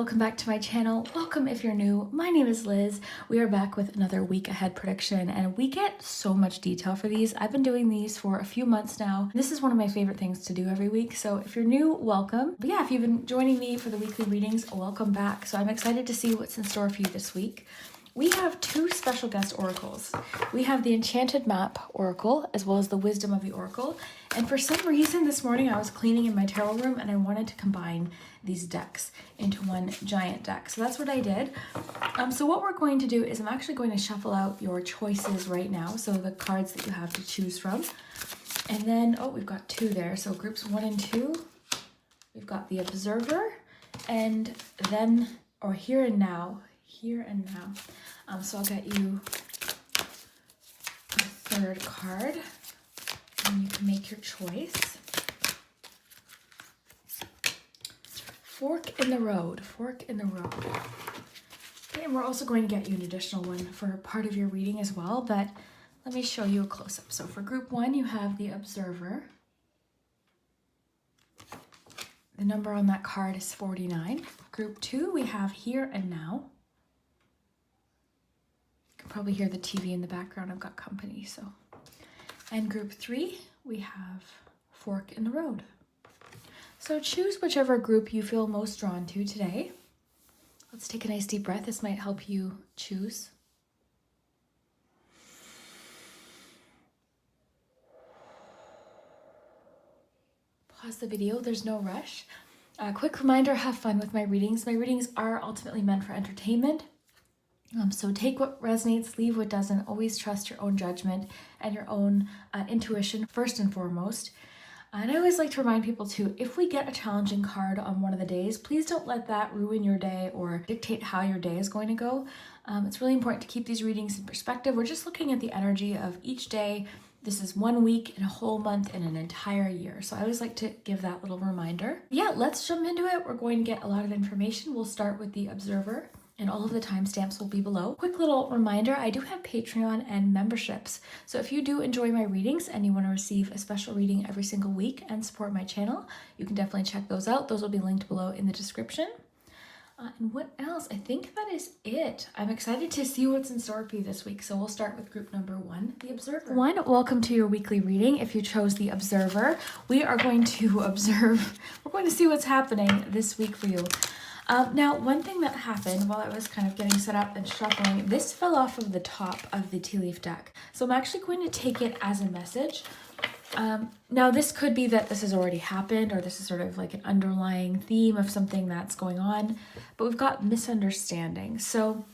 welcome back to my channel. Welcome if you're new. My name is Liz. We are back with another week ahead prediction, and we get so much detail for these. I've been doing these for a few months now. This is one of my favorite things to do every week, so if you're new, welcome. But yeah, if you've been joining me for the weekly readings, welcome back. So I'm excited to see what's in store for you this week. We have two special guest oracles. We have the Enchanted Map Oracle as well as the Wisdom of the Oracle. And for some reason this morning I was cleaning in my tarot room and I wanted to combine these decks into one giant deck. So that's what I did. So what we're going to do is I'm actually going to shuffle out your choices right now. So the cards that you have to choose from. And then, oh, we've got two there. So groups 1 and 2, we've got the Observer and then, or Here and Now. Here and Now. So I'll get you the third card and you can make your choice. Fork in the Road. Fork in the Road. Okay, and we're also going to get you an additional one for part of your reading as well, but let me show you a close-up. So for group 1, you have the Observer. The number on that card is 49. Group 2, we have Here and Now. Probably hear the TV in the background. I've got company, so. And group 3, we have Fork in the Road. So choose whichever group you feel most drawn to today. Let's take a nice deep breath. This might help you choose. Pause the video. There's no rush. Quick reminder, have fun with my readings. My readings are ultimately meant for entertainment. So take what resonates, leave what doesn't. Always trust your own judgment and your own intuition first and foremost. And I always like to remind people too, if we get a challenging card on one of the days, please don't let that ruin your day or dictate how your day is going to go. It's really important to keep these readings in perspective. We're just looking at the energy of each day. This is 1 week in a whole month in an entire year. So I always like to give that little reminder. Yeah, let's jump into it. We're going to get a lot of information. We'll start with the Observer. And all of the timestamps will be below. Quick little reminder, I do have Patreon and memberships. So if you do enjoy my readings and you want to receive a special reading every single week and support my channel, you can definitely check those out. Those will be linked below in the description. And what else? I think that is it. I'm excited to see what's in store for you this week. So we'll start with group number 1, the Observer. Welcome to your weekly reading. If you chose the Observer, we are going to observe, we're going to see what's happening this week for you. Now, one thing that happened while I was kind of getting set up and shuffling, this fell off of the top of the tea leaf deck. So I'm actually going to take it as a message. Now, this could be that this has already happened, or this is sort of like an underlying theme of something that's going on, but we've got misunderstanding. So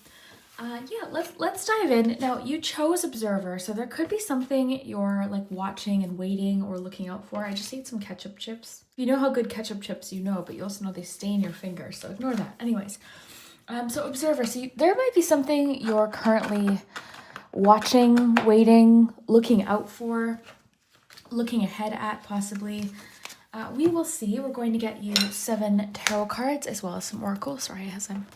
yeah, let's dive in. Now, you chose Observer, so there could be something you're like watching and waiting or looking out for. I just ate some ketchup chips. You know how good ketchup chips you know, but you also know they stain your fingers, so ignore that. Anyways, so Observer, so there might be something you're currently watching, waiting, looking out for, looking ahead at possibly. We will see. We're going to get you 7 tarot cards as well as some oracles. Sorry, as I'm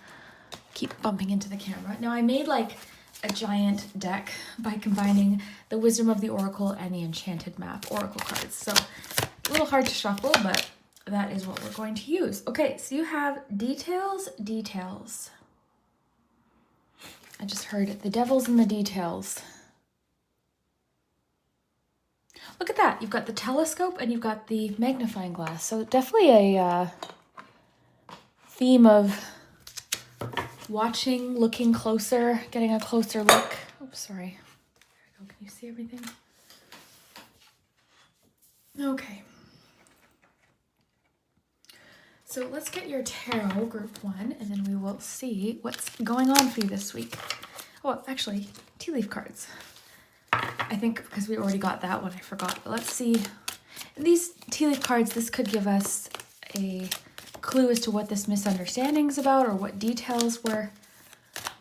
keep bumping into the camera. Now I made like a giant deck by combining the Wisdom of the Oracle and the Enchanted Map Oracle cards. So a little hard to shuffle, but that is what we're going to use. Okay, so you have details. I just heard the devil's in the details. Look at that. You've got the telescope and you've got the magnifying glass. So definitely a theme of watching, looking closer, getting a closer look. Oops, sorry. There we go. Can you see everything? Okay. So let's get your tarot, group 1, and then we will see what's going on for you this week. Oh, actually, tea leaf cards. I think because we already got that one, I forgot. But let's see. These tea leaf cards, this could give us a clue as to what this misunderstanding is about or what details we're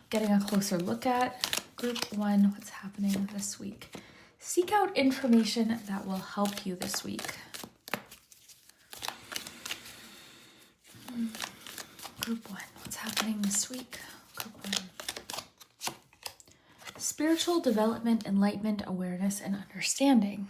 getting a closer look at. Group 1, what's happening this week? Seek out information that will help you this week. Group 1, what's happening this week? Group 1. Spiritual development, enlightenment, awareness, and understanding.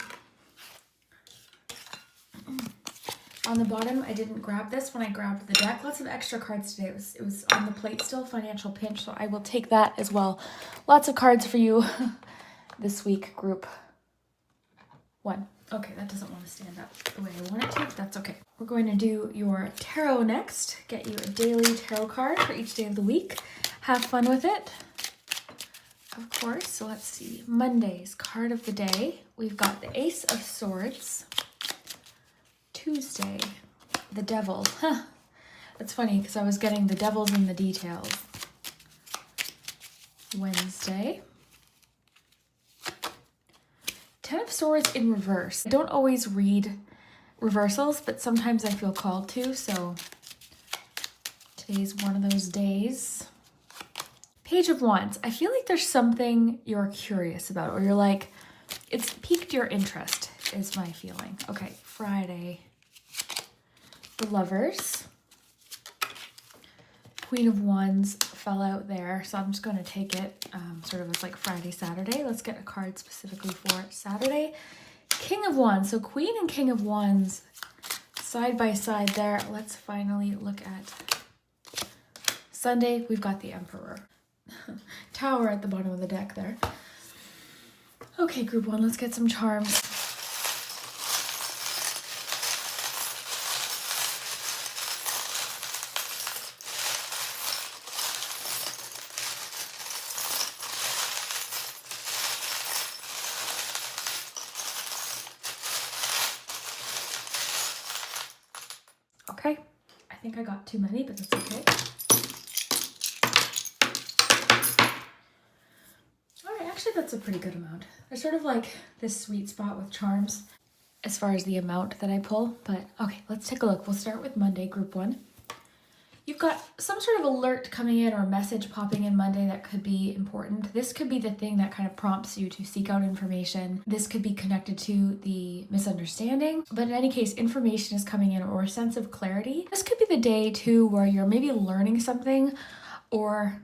On the bottom, I didn't grab this when I grabbed the deck. Lots of extra cards today. It was on the plate still, financial pinch, so I will take that as well. Lots of cards for you this week, group 1. Okay, that doesn't want to stand up the way I want it to, but that's okay. We're going to do your tarot next. Get you a daily tarot card for each day of the week. Have fun with it, of course. So let's see. Monday's card of the day. We've got the Ace of Swords. Tuesday, the Devil. Huh. That's funny because I was getting the Devil's in the details. Wednesday, Ten of Swords in reverse. I don't always read reversals, but sometimes I feel called to, so today's one of those days. Page of Wands. I feel like there's something you're curious about, or you're like, it's piqued your interest, is my feeling. Okay, Friday. The Lovers. Queen of Wands fell out there, so I'm just going to take it sort of as like Friday, Saturday. Let's get a card specifically for Saturday. King of Wands. So Queen and King of Wands side by side there. Let's finally look at Sunday. We've got the Emperor. Tower at the bottom of the deck there. Okay, group 1, let's get some charms. Okay, I think I got too many, but that's okay. All right, actually that's a pretty good amount. I sort of like this sweet spot with charms as far as the amount that I pull, but okay, let's take a look. We'll start with Monday, group 1. You've got some sort of alert coming in or message popping in Monday that could be important. This could be the thing that kind of prompts you to seek out information. This could be connected to the misunderstanding. But in any case, information is coming in or a sense of clarity. This could be the day too where you're maybe learning something, or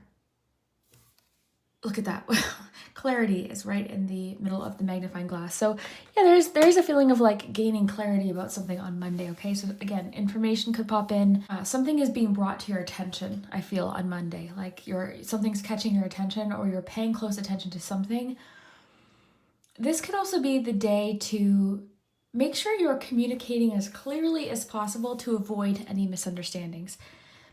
look at that. Clarity is right in the middle of the magnifying glass. So yeah, there's a feeling of like gaining clarity about something on Monday, okay? So again, information could pop in. Something is being brought to your attention, I feel, on Monday. Like something's catching your attention, or you're paying close attention to something. This could also be the day to make sure you're communicating as clearly as possible to avoid any misunderstandings.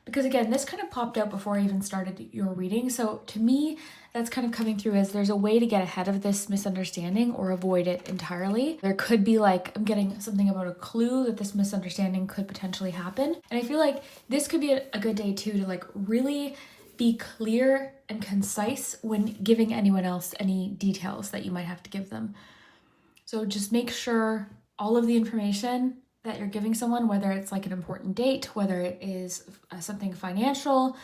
Because again, this kind of popped out before I even started your reading. So to me, that's kind of coming through as there's a way to get ahead of this misunderstanding or avoid it entirely. There could be like, I'm getting something about a clue that this misunderstanding could potentially happen. And I feel like this could be a good day too to like really be clear and concise when giving anyone else any details that you might have to give them. So just make sure all of the information that you're giving someone, whether it's like an important date, whether it is something financial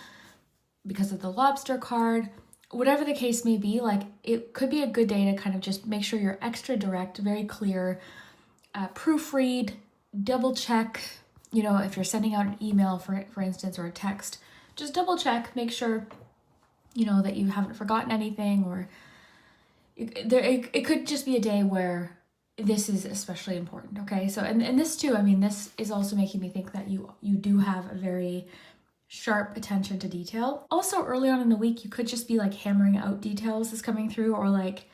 because of the lobster card, whatever the case may be, like it could be a good day to kind of just make sure you're extra direct, very clear, proofread, double check, you know, if you're sending out an email, for instance, or a text, just double check, make sure, you know, that you haven't forgotten anything, or it could just be a day where this is especially important, okay? So, and this too, I mean, this is also making me think that you do have a very sharp attention to detail. Also, early on in the week, you could just be like hammering out details is coming through, or like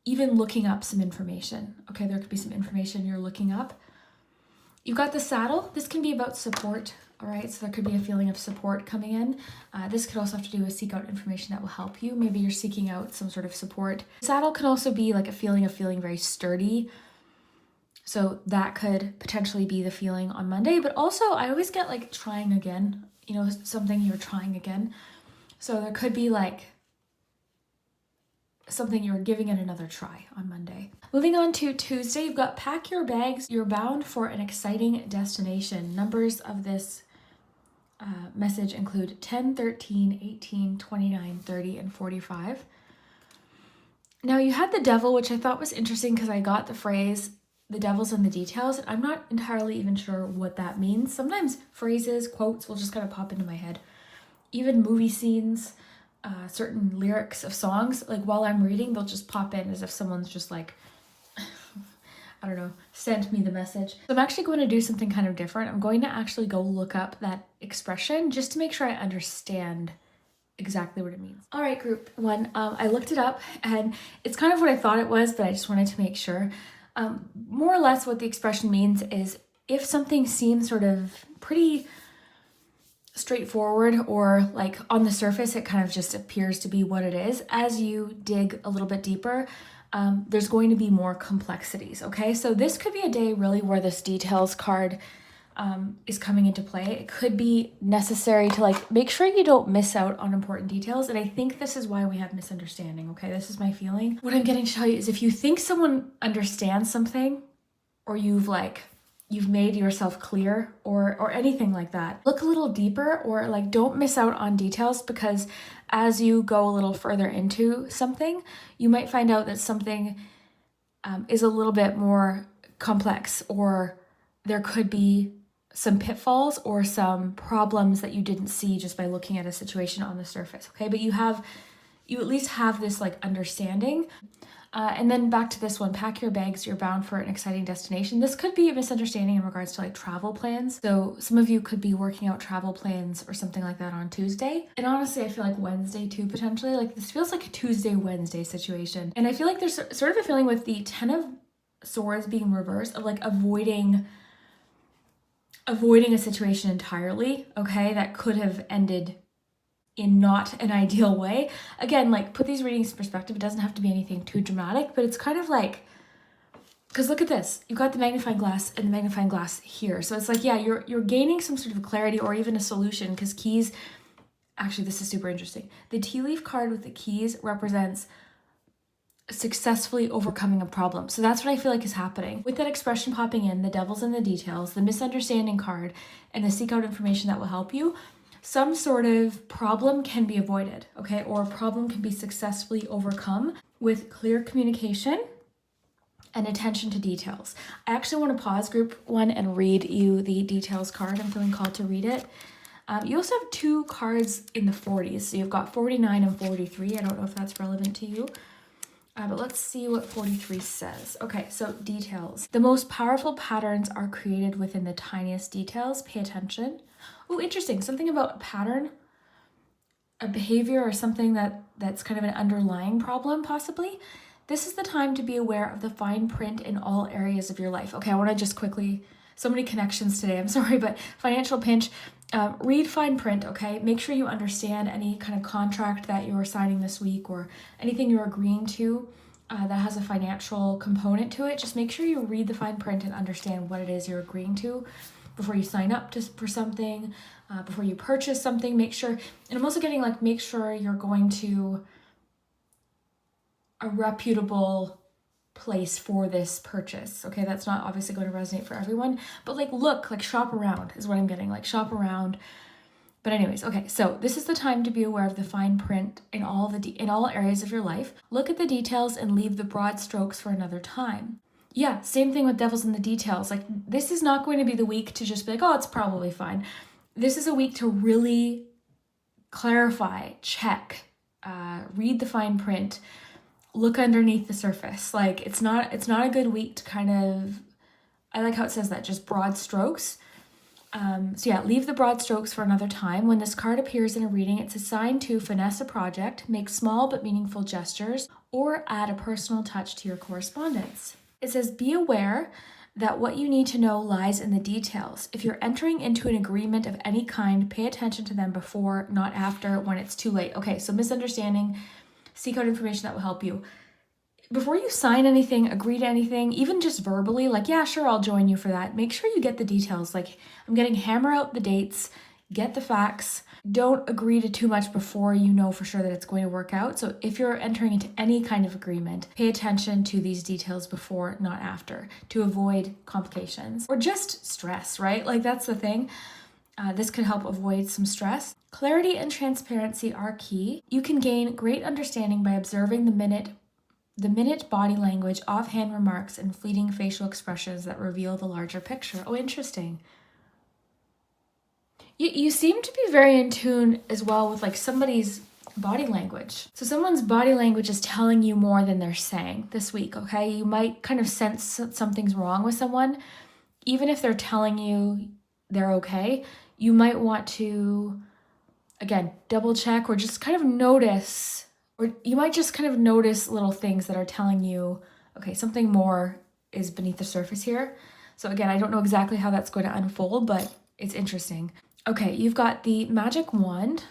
even looking up some information. Okay, there could be some information you're looking up. You've got the Saddle. This can be about support, all right? So there could be a feeling of support coming in. This could also have to do with seek out information that will help you. Maybe you're seeking out some sort of support. Saddle can also be like a feeling of feeling very sturdy. So that could potentially be the feeling on Monday. But also, I always get like trying again, you know, something you're trying again. So there could be like something you're giving it another try on Monday. Moving on to Tuesday, you've got pack your bags. You're bound for an exciting destination. Numbers of this message include 10, 13, 18, 29, 30, and 45. Now you had the Devil, which I thought was interesting because I got the phrase, the devil's in the details. And I'm not entirely even sure what that means. Sometimes phrases, quotes will just kind of pop into my head. Even movie scenes, certain lyrics of songs, like while I'm reading, they'll just pop in as if someone's just like I don't know, sent me the message. So I'm actually going to do something kind of different. I'm going to actually go look up that expression just to make sure I understand exactly what it means. All right, group one, I looked it up and it's kind of what I thought it was, but I just wanted to make sure. More or less what the expression means is if something seems sort of pretty straightforward or like on the surface, it kind of just appears to be what it is. As you dig a little bit deeper, there's going to be more complexities, okay? So this could be a day really where this details card is coming into play. It could be necessary to like make sure you don't miss out on important details. And I think this is why we have misunderstanding, okay? This is my feeling. What I'm getting to tell you is if you think someone understands something or you've made yourself clear or anything like that, look a little deeper or like don't miss out on details, because as you go a little further into something, you might find out that something is a little bit more complex, or there could be some pitfalls or some problems that you didn't see just by looking at a situation on the surface, okay? But you at least have this like understanding. And then back to this one, pack your bags, you're bound for an exciting destination. This could be a misunderstanding in regards to like travel plans. So some of you could be working out travel plans or something like that on Tuesday. And honestly, I feel like Wednesday too, potentially. Like this feels like a Tuesday, Wednesday situation. And I feel like there's sort of a feeling with the 10 of Swords being reversed of like avoiding a situation entirely, okay, that could have ended in not an ideal way. Again, like put these readings in perspective. It doesn't have to be anything too dramatic, but it's kind of like, because look at this, you've got the magnifying glass and the magnifying glass here. So it's like, yeah, you're gaining some sort of clarity or even a solution, because keys, actually this is super interesting. The tea leaf card with the keys represents successfully overcoming a problem. So that's what I feel like is happening. With that expression popping in, the devil's in the details, the misunderstanding card, and the seek out information that will help you, some sort of problem can be avoided, okay? Or a problem can be successfully overcome with clear communication and attention to details. I actually want to pause group one and read you the details card. I'm feeling called to read it. You also have two cards in the 40s. So you've got 49 and 43. I don't know if that's relevant to you. But let's see what 43 says. Okay, so details. The most powerful patterns are created within the tiniest details. Pay attention. Oh, interesting. Something about a pattern, a behavior, or something that's kind of an underlying problem, possibly. This is the time to be aware of the fine print in all areas of your life. Okay, I want to just quickly, so many connections today, I'm sorry, but financial pinch. Read fine print, okay? Make sure you understand any kind of contract that you're signing this week or anything you're agreeing to that has a financial component to it. Just make sure you read the fine print and understand what it is you're agreeing to before you sign up for something, before you purchase something. Make sure, and I'm also getting like, make sure you're going to a reputable place for this purchase, okay? That's not obviously going to resonate for everyone, but like look, like shop around is what I'm getting, like shop around. But anyways, okay, so this is the time to be aware of the fine print in all areas of your life. Look at the details and leave the broad strokes for another time. Yeah, same thing with devils in the details. Like this is not going to be the week to just be like, oh, it's probably fine. This is a week to really clarify, check, read the fine print, look underneath the surface. Like it's not a good week to kind of, I like how it says that, just broad strokes. So yeah, leave the broad strokes for another time. When this card appears in a reading, it's a sign to finesse a project, make small but meaningful gestures, or add a personal touch to your correspondence. It says, be aware that what you need to know lies in the details. If you're entering into an agreement of any kind, pay attention to them before, not after, when it's too late. Okay, so misunderstanding, seek out information that will help you. Before you sign anything, agree to anything, even just verbally, like, yeah, sure, I'll join you for that. Make sure you get the details. Like, I'm getting hammer out the dates, get the facts. Don't agree to too much before you know for sure that it's going to work out. So if you're entering into any kind of agreement, pay attention to these details before, not after, to avoid complications or just stress, right? Like that's the thing. This could help avoid some stress. Clarity and transparency are key. You can gain great understanding by observing the minute body language, offhand remarks, and fleeting facial expressions that reveal the larger picture. Oh, interesting. You seem to be very in tune as well with like somebody's body language. So someone's body language is telling you more than they're saying this week, okay? You might kind of sense something's wrong with someone. Even if they're telling you they're okay, you might want to, again, double check or just kind of notice, or you might just kind of notice little things that are telling you, okay, something more is beneath the surface here. So again, I don't know exactly how that's going to unfold, but it's interesting. Okay, you've got the magic wand.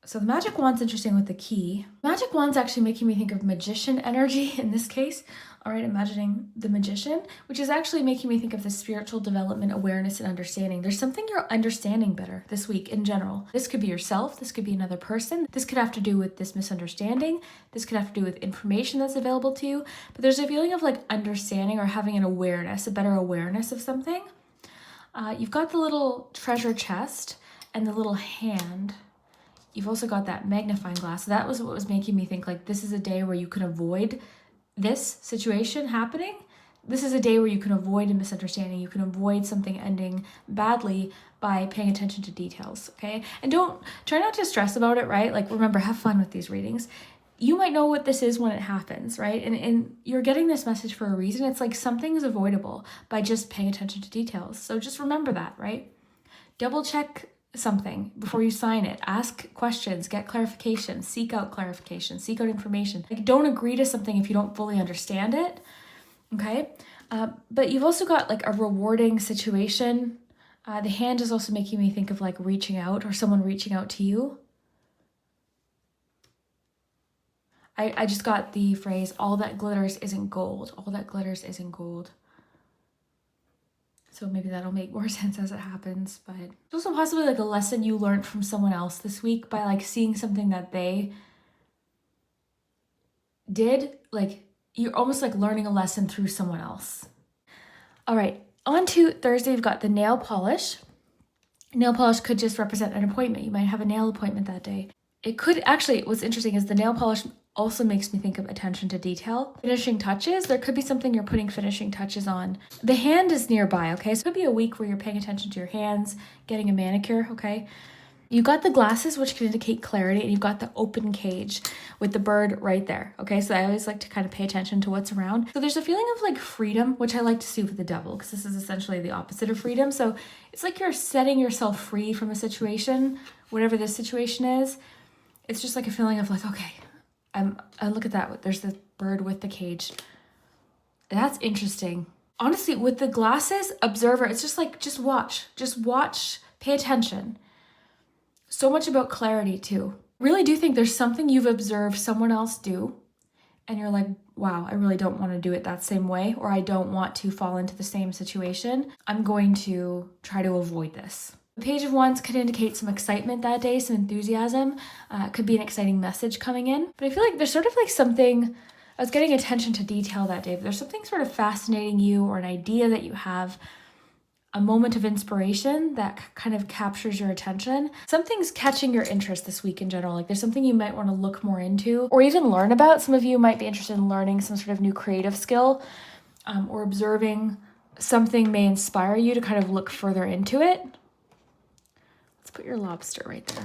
So the magic wand's interesting with the key. Magic wand's actually making me think of magician energy in this case. All right, imagining the magician, which is actually making me think of the spiritual development, awareness, and understanding. There's something you're understanding better this week in general. This could be yourself. This could be another person. This could have to do with this misunderstanding. This could have to do with information that's available to you. But there's a feeling of like understanding or having an awareness, a better awareness of something. You've got the little treasure chest and the little hand. You've also got that magnifying glass. So that was what was making me think like this is a day where you can avoid this situation happening. This is a day where you can avoid a misunderstanding. You can avoid something ending badly by paying attention to details, okay? And try not to stress about it, right? Like remember, have fun with these readings. You might know what this is when it happens, right? And you're getting this message for a reason. It's like something is avoidable by just paying attention to details. So just remember that, right? Double check something before you sign it. Ask questions, get clarification, seek out clarification, seek out information. Like don't agree to something if you don't fully understand it, okay? But you've also got like a rewarding situation. The hand is also making me think of like reaching out or someone reaching out to you. I just got the phrase, all that glitters isn't gold. All that glitters isn't gold. So maybe that'll make more sense as it happens, but it's also possibly like a lesson you learned from someone else this week by like seeing something that they did. Like you're almost like learning a lesson through someone else. All right, on to Thursday, you've got the nail polish. Nail polish could just represent an appointment. You might have a nail appointment that day. It could actually, what's interesting is the nail polish also makes me think of attention to detail. Finishing touches, there could be something you're putting finishing touches on. The hand is nearby, okay? So it could be a week where you're paying attention to your hands, getting a manicure, okay? You got the glasses, which can indicate clarity, and you've got the open cage with the bird right there, okay? So I always like to kind of pay attention to what's around. So there's a feeling of like freedom, which I like to see with the devil, because this is essentially the opposite of freedom. So it's like you're setting yourself free from a situation, whatever this situation is. It's just like a feeling of like, okay, I look at that. There's the bird with the cage. That's interesting. Honestly, with the glasses, observer, it's just like, just watch, pay attention. So much about clarity too. Really do think there's something you've observed someone else do and you're like, wow, I really don't want to do it that same way, or I don't want to fall into the same situation. I'm going to try to avoid this. The Page of Wands could indicate some excitement that day, some enthusiasm. It could be an exciting message coming in. But I feel like there's sort of like something, I was getting attention to detail that day, but there's something sort of fascinating you or an idea that you have, a moment of inspiration that kind of captures your attention. Something's catching your interest this week in general. Like there's something you might want to look more into or even learn about. Some of you might be interested in learning some sort of new creative skill or observing something may inspire you to kind of look further into it. Put your lobster right there.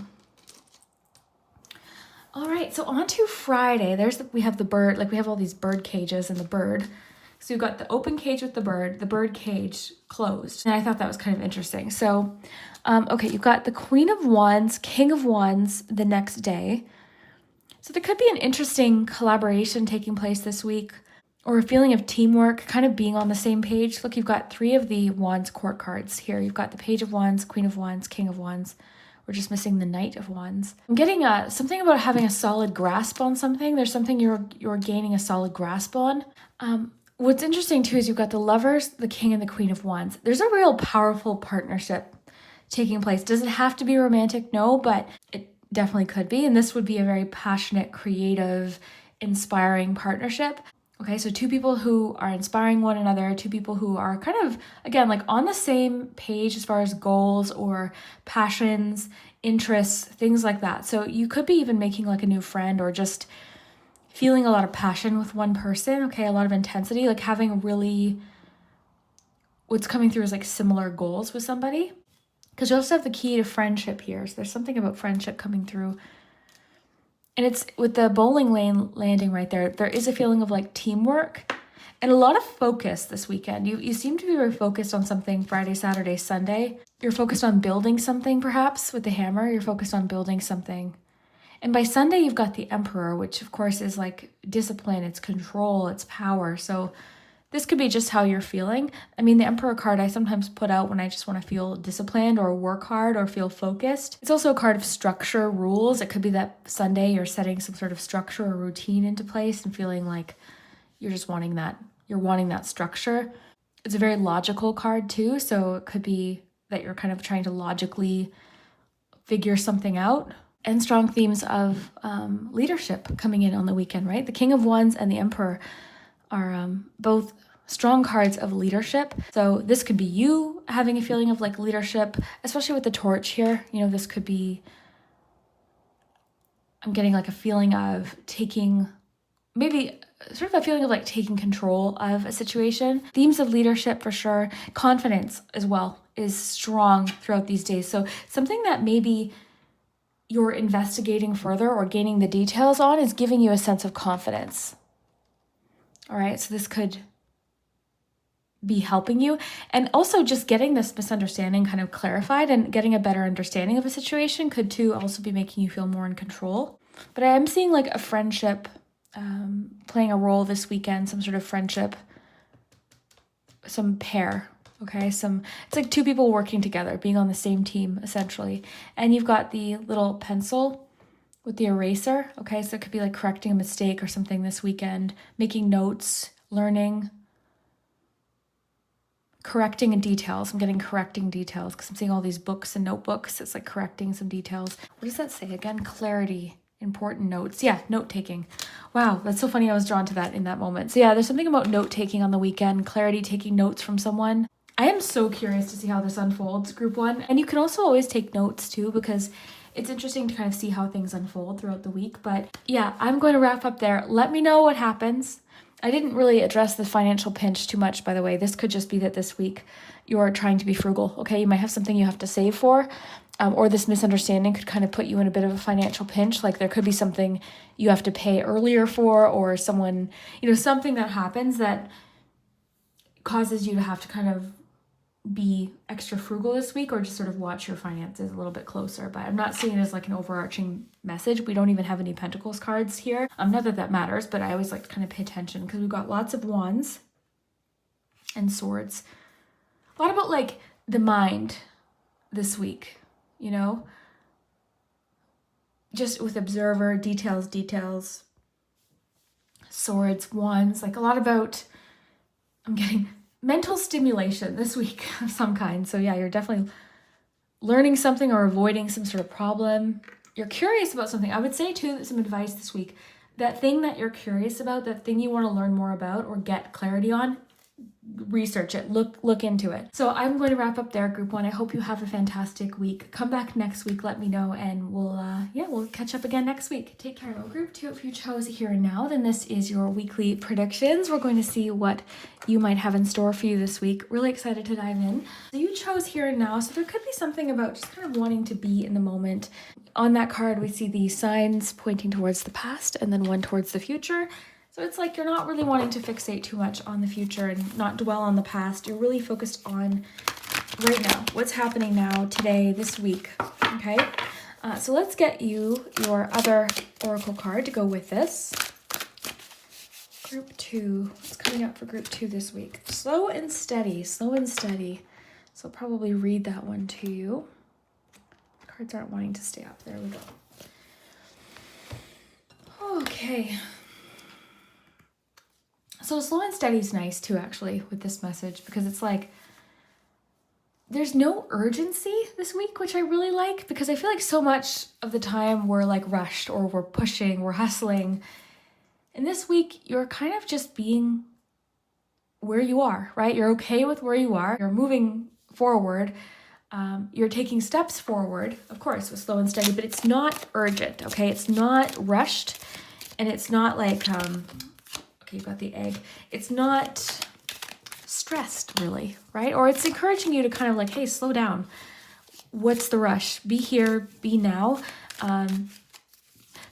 All right, so on to Friday. We have the bird, like we have all these bird cages and the bird. So you've got the open cage with the bird cage closed. And I thought that was kind of interesting. So, okay, you've got the Queen of Wands, King of Wands the next day. So there could be an interesting collaboration taking place this week or a feeling of teamwork, kind of being on the same page. Look, you've got 3 of the Wands court cards here. You've got the Page of Wands, Queen of Wands, King of Wands. We're just missing the Knight of Wands. I'm getting something about having a solid grasp on something. There's something you're gaining a solid grasp on. What's interesting too is you've got the Lovers, the King, and the Queen of Wands. There's a real powerful partnership taking place. Does it have to be romantic? No, but it definitely could be. And this would be a very passionate, creative, inspiring partnership. Okay, so 2 people who are inspiring one another, 2 people who are kind of, again, like on the same page as far as goals or passions, interests, things like that. So you could be even making like a new friend or just feeling a lot of passion with one person, okay, a lot of intensity, like having really, what's coming through is like similar goals with somebody. Because you also have the key to friendship here. So there's something about friendship coming through. And it's with the bowling lane landing right there, there is a feeling of like teamwork and a lot of focus this weekend. You seem to be very focused on something Friday, Saturday, Sunday. You're focused on building something perhaps with the hammer. You're focused on building something. And by Sunday, you've got the Emperor, which of course is like discipline, it's control, it's power. So this could be just how you're feeling. I mean, the Emperor card I sometimes put out when I just want to feel disciplined or work hard or feel focused. It's also a card of structure, rules. It could be that Sunday you're setting some sort of structure or routine into place and feeling like you're just wanting that. You're wanting that structure. It's a very logical card too. So it could be that you're kind of trying to logically figure something out. And strong themes of leadership coming in on the weekend, right? The King of Wands and the Emperor are both strong cards of leadership. So this could be you having a feeling of like leadership, especially with the torch here. You know, this could be, I'm getting like a feeling of taking, maybe sort of a feeling of like taking control of a situation. Themes of leadership for sure. Confidence as well is strong throughout these days. So something that maybe you're investigating further or gaining the details on is giving you a sense of confidence. All right, so this could be helping you. And also just getting this misunderstanding kind of clarified and getting a better understanding of a situation could too also be making you feel more in control. But I am seeing like a friendship playing a role this weekend, some sort of friendship, some pair. Okay, it's like two people working together, being on the same team, essentially. And you've got the little pencil with the eraser. Okay, so it could be like correcting a mistake or something this weekend, making notes, learning, correcting details. I'm getting correcting details because I'm seeing all these books and notebooks. It's like correcting some details. What does that say again? Clarity, important notes. Yeah, note-taking. Wow, that's so funny. I was drawn to that in that moment. So yeah, there's something about note-taking on the weekend, clarity, taking notes from someone. I am so curious to see how this unfolds, group one. And you can also always take notes too, because it's interesting to kind of see how things unfold throughout the week. But yeah, I'm going to wrap up there. Let me know what happens. I didn't really address the financial pinch too much, by the way. This could just be that this week you're trying to be frugal, okay? You might have something you have to save for, or this misunderstanding could kind of put you in a bit of a financial pinch. Like there could be something you have to pay earlier for, or someone, something that happens that causes you to have to kind of be extra frugal this week, or just sort of watch your finances a little bit closer. But I'm not seeing it as like an overarching message. We don't even have any Pentacles cards here. Not that matters, but I always like to kind of pay attention because we've got lots of wands and swords. A lot about like the mind this week, just with observer, details, swords, wands, like a lot about, I'm getting mental stimulation this week of some kind. So yeah, you're definitely learning something or avoiding some sort of problem. You're curious about something. I would say too, some advice this week, that thing that you're curious about, that thing you want to learn more about or get clarity on, research it, look into it. So I'm going to wrap up there, group one. I hope you have a fantastic week. Come back next week, let me know, and we'll catch up again next week. Take care. Well, group two, if you chose here and now, then this is your weekly predictions. We're going to see what you might have in store for you this week. Really excited to dive in. So you chose here and now, so there could be something about just kind of wanting to be in the moment. On that card, we see the signs pointing towards the past and then one towards the future. So it's like you're not really wanting to fixate too much on the future and not dwell on the past. You're really focused on right now, what's happening now, today, this week, okay? So let's get you your other oracle card to go with this. Group two, what's coming up for group two this week? Slow and steady, slow and steady. So I'll probably read that one to you. Cards aren't wanting to stay up. There we go. Okay. So slow and steady is nice too, actually, with this message, because it's like there's no urgency this week, which I really like, because I feel like so much of the time we're like rushed or we're pushing, we're hustling. And this week you're kind of just being where you are, right? You're okay with where you are. You're moving forward. You're taking steps forward, of course, with slow and steady, but it's not urgent, okay? It's not rushed, and it's not like, okay, you've got the egg. It's not stressed, really, right? Or it's encouraging you to kind of like, hey, slow down. What's the rush? Be here, be now.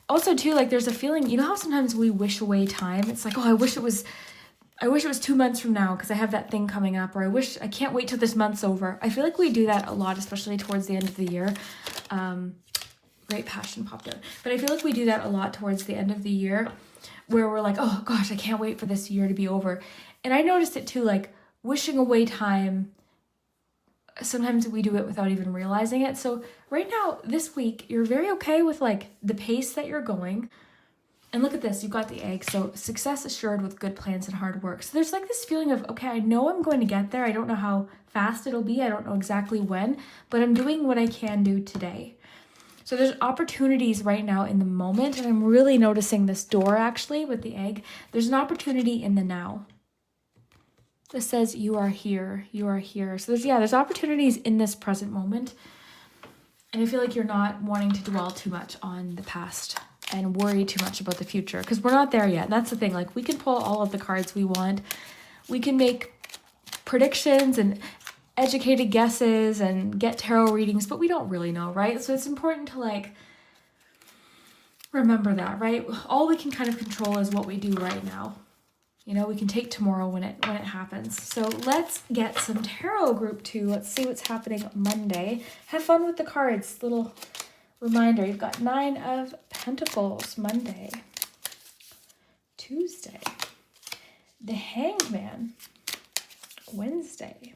Also too, like there's a feeling, you know how sometimes we wish away time? It's like, oh, I wish it was 2 months from now because I have that thing coming up, or I can't wait till this month's over. I feel like we do that a lot, especially towards the end of the year. Great passion popped out. But I feel like we do that a lot towards the end of the year where we're like, oh gosh, I can't wait for this year to be over. And I noticed it too, like wishing away time. Sometimes we do it without even realizing it. So right now, this week, you're very okay with like the pace that you're going. And look at this, you've got the egg. So success assured with good plans and hard work. So there's like this feeling of, okay, I know I'm going to get there. I don't know how fast it'll be. I don't know exactly when, but I'm doing what I can do today. So there's opportunities right now in the moment. And I'm really noticing this door actually with the egg. There's an opportunity in the now. This says you are here, you are here. So there's opportunities in this present moment. And I feel like you're not wanting to dwell too much on the past and worry too much about the future because we're not there yet. And that's the thing, like we can pull all of the cards we want. We can make predictions and educated guesses and get tarot readings, but we don't really know, right? So it's important to like remember that, right? All we can kind of control is what we do right now. You know, we can take tomorrow when it happens. So let's get some tarot group 2. Let's see what's happening Monday. Have fun with the cards. Little reminder, you've got 9 of Pentacles Monday. Tuesday. The Hanged Man Wednesday.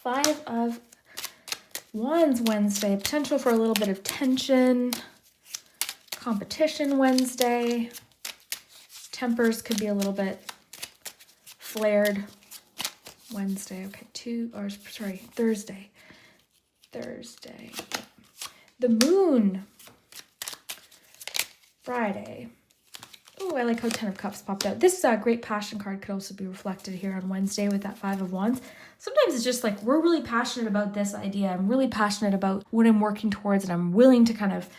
5 of Wands Wednesday. Potential for a little bit of tension. Competition Wednesday. Tempers could be a little bit flared Wednesday. Okay, Thursday. The Moon Friday. Oh, I like how 10 of Cups popped out. This great passion card could also be reflected here on Wednesday with that 5 of Wands. Sometimes it's just like we're really passionate about this idea. I'm really passionate about what I'm working towards and I'm willing to kind of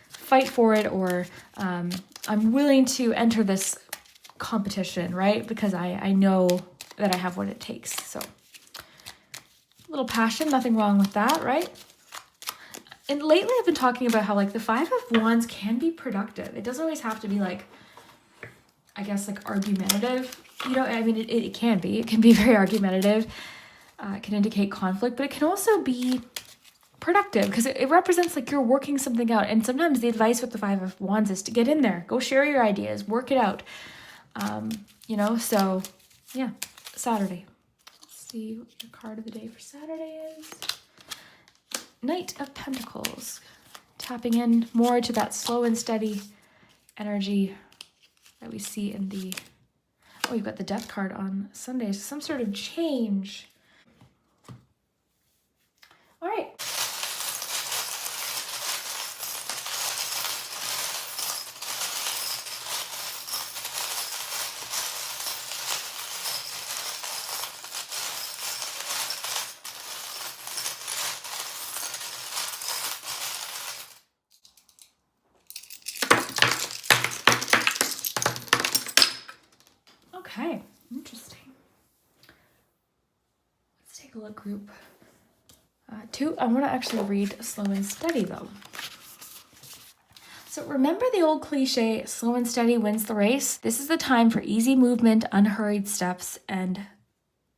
fight for it, or I'm willing to enter this competition, right? Because I know that I have what it takes. So a little passion, nothing wrong with that, right? And lately I've been talking about how like the 5 of Wands can be productive. It doesn't always have to be like, I guess like argumentative, you know, I mean, it can be. It can be very argumentative. It can indicate conflict, but it can also be productive because it represents like you're working something out. And sometimes the advice with the 5 of Wands is to get in there, go share your ideas, work it out. You know, so yeah, Saturday. Let's see what your card of the day for Saturday is. Knight of Pentacles. Tapping in more to that slow and steady energy that we see in the... Oh, you've got the Death card on Sunday. So some sort of change. All right. Okay, interesting. Let's take a look, group 2. I want to actually read Slow and Steady, though. So remember the old cliche, slow and steady wins the race? This is the time for easy movement, unhurried steps, and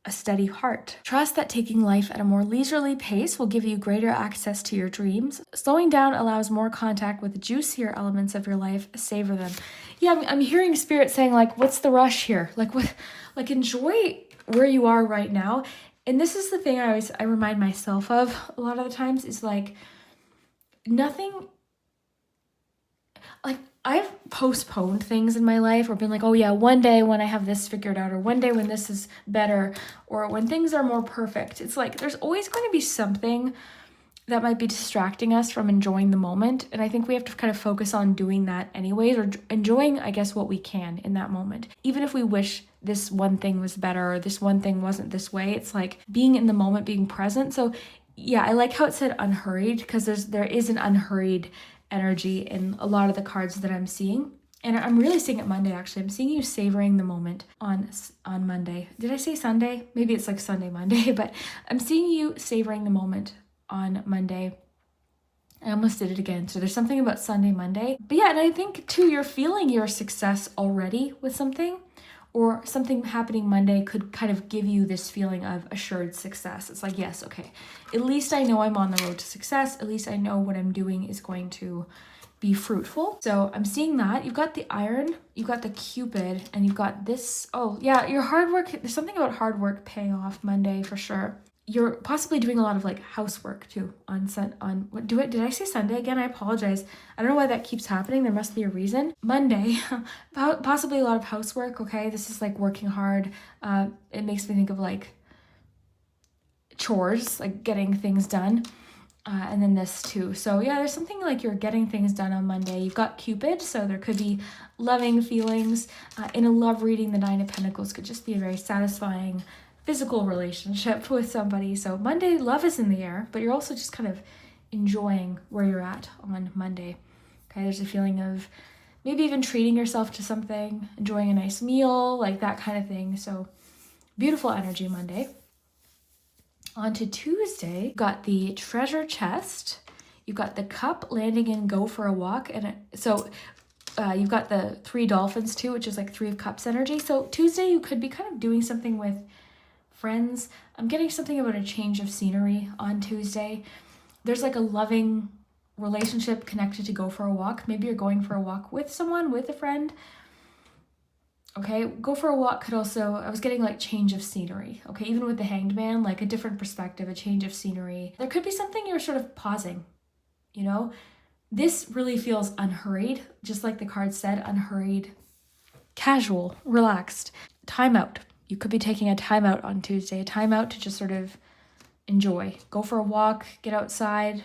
a steady heart. Trust that taking life at a more leisurely pace will give you greater access to your dreams. Slowing down allows more contact with the juicier elements of your life. Savor them. Yeah, I'm hearing Spirit saying like, what's the rush here? Like what? Like enjoy where you are right now. And this is the thing I remind myself of a lot of the times is like nothing. Like I've postponed things in my life or been like, oh yeah, one day when I have this figured out, or one day when this is better, or when things are more perfect. It's like there's always going to be something that might be distracting us from enjoying the moment. And I think we have to kind of focus on doing that anyways, or enjoying, I guess, what we can in that moment. Even if we wish this one thing was better or this one thing wasn't this way, it's like being in the moment, being present. So yeah, I like how it said unhurried, because there is an unhurried energy in a lot of the cards that I'm seeing. And I'm really seeing it Monday, actually. I'm seeing you savoring the moment on Monday. Did I say Sunday? Maybe it's like Sunday, Monday, but I'm seeing you savoring the moment on Monday. I almost did it again. So there's something about Sunday, Monday. But yeah, and I think too, you're feeling your success already with something, or something happening Monday could kind of give you this feeling of assured success. It's like, yes, okay, at least I know I'm on the road to success. At least I know what I'm doing is going to be fruitful. So I'm seeing that. You've got the Iron, you've got the Cupid, and you've got this. Oh yeah, your hard work. There's something about hard work paying off Monday for sure. You're possibly doing a lot of like housework too did I say Sunday again? I apologize. I don't know why that keeps happening. There must be a reason. Monday, possibly a lot of housework. Okay, this is like working hard. It makes me think of like chores, like getting things done. And then this too. So yeah, there's something like you're getting things done on Monday. You've got Cupid, so there could be loving feelings. In a love reading, the Nine of Pentacles could just be a very satisfying physical relationship with somebody. So Monday, love is in the air, but you're also just kind of enjoying where you're at on Monday. Okay, there's a feeling of maybe even treating yourself to something, enjoying a nice meal, like that kind of thing. So beautiful energy Monday. On to Tuesday, you've got the Treasure Chest, you've got the Cup landing in Go for a Walk, and you've got the 3 dolphins too, which is like 3 of Cups energy. So Tuesday, you could be kind of doing something with friends. I'm getting something about a change of scenery on Tuesday. There's like a loving relationship connected to go for a walk. Maybe you're going for a walk with someone, with a friend. Okay, go for a walk could also, I was getting like change of scenery. Okay, even with the Hanged Man, like a different perspective, a change of scenery. There could be something you're sort of pausing, you know? This really feels unhurried, just like the card said, unhurried, casual, relaxed. Time out. You could be taking a time out on Tuesday, a time out to just sort of enjoy. Go for a walk, get outside.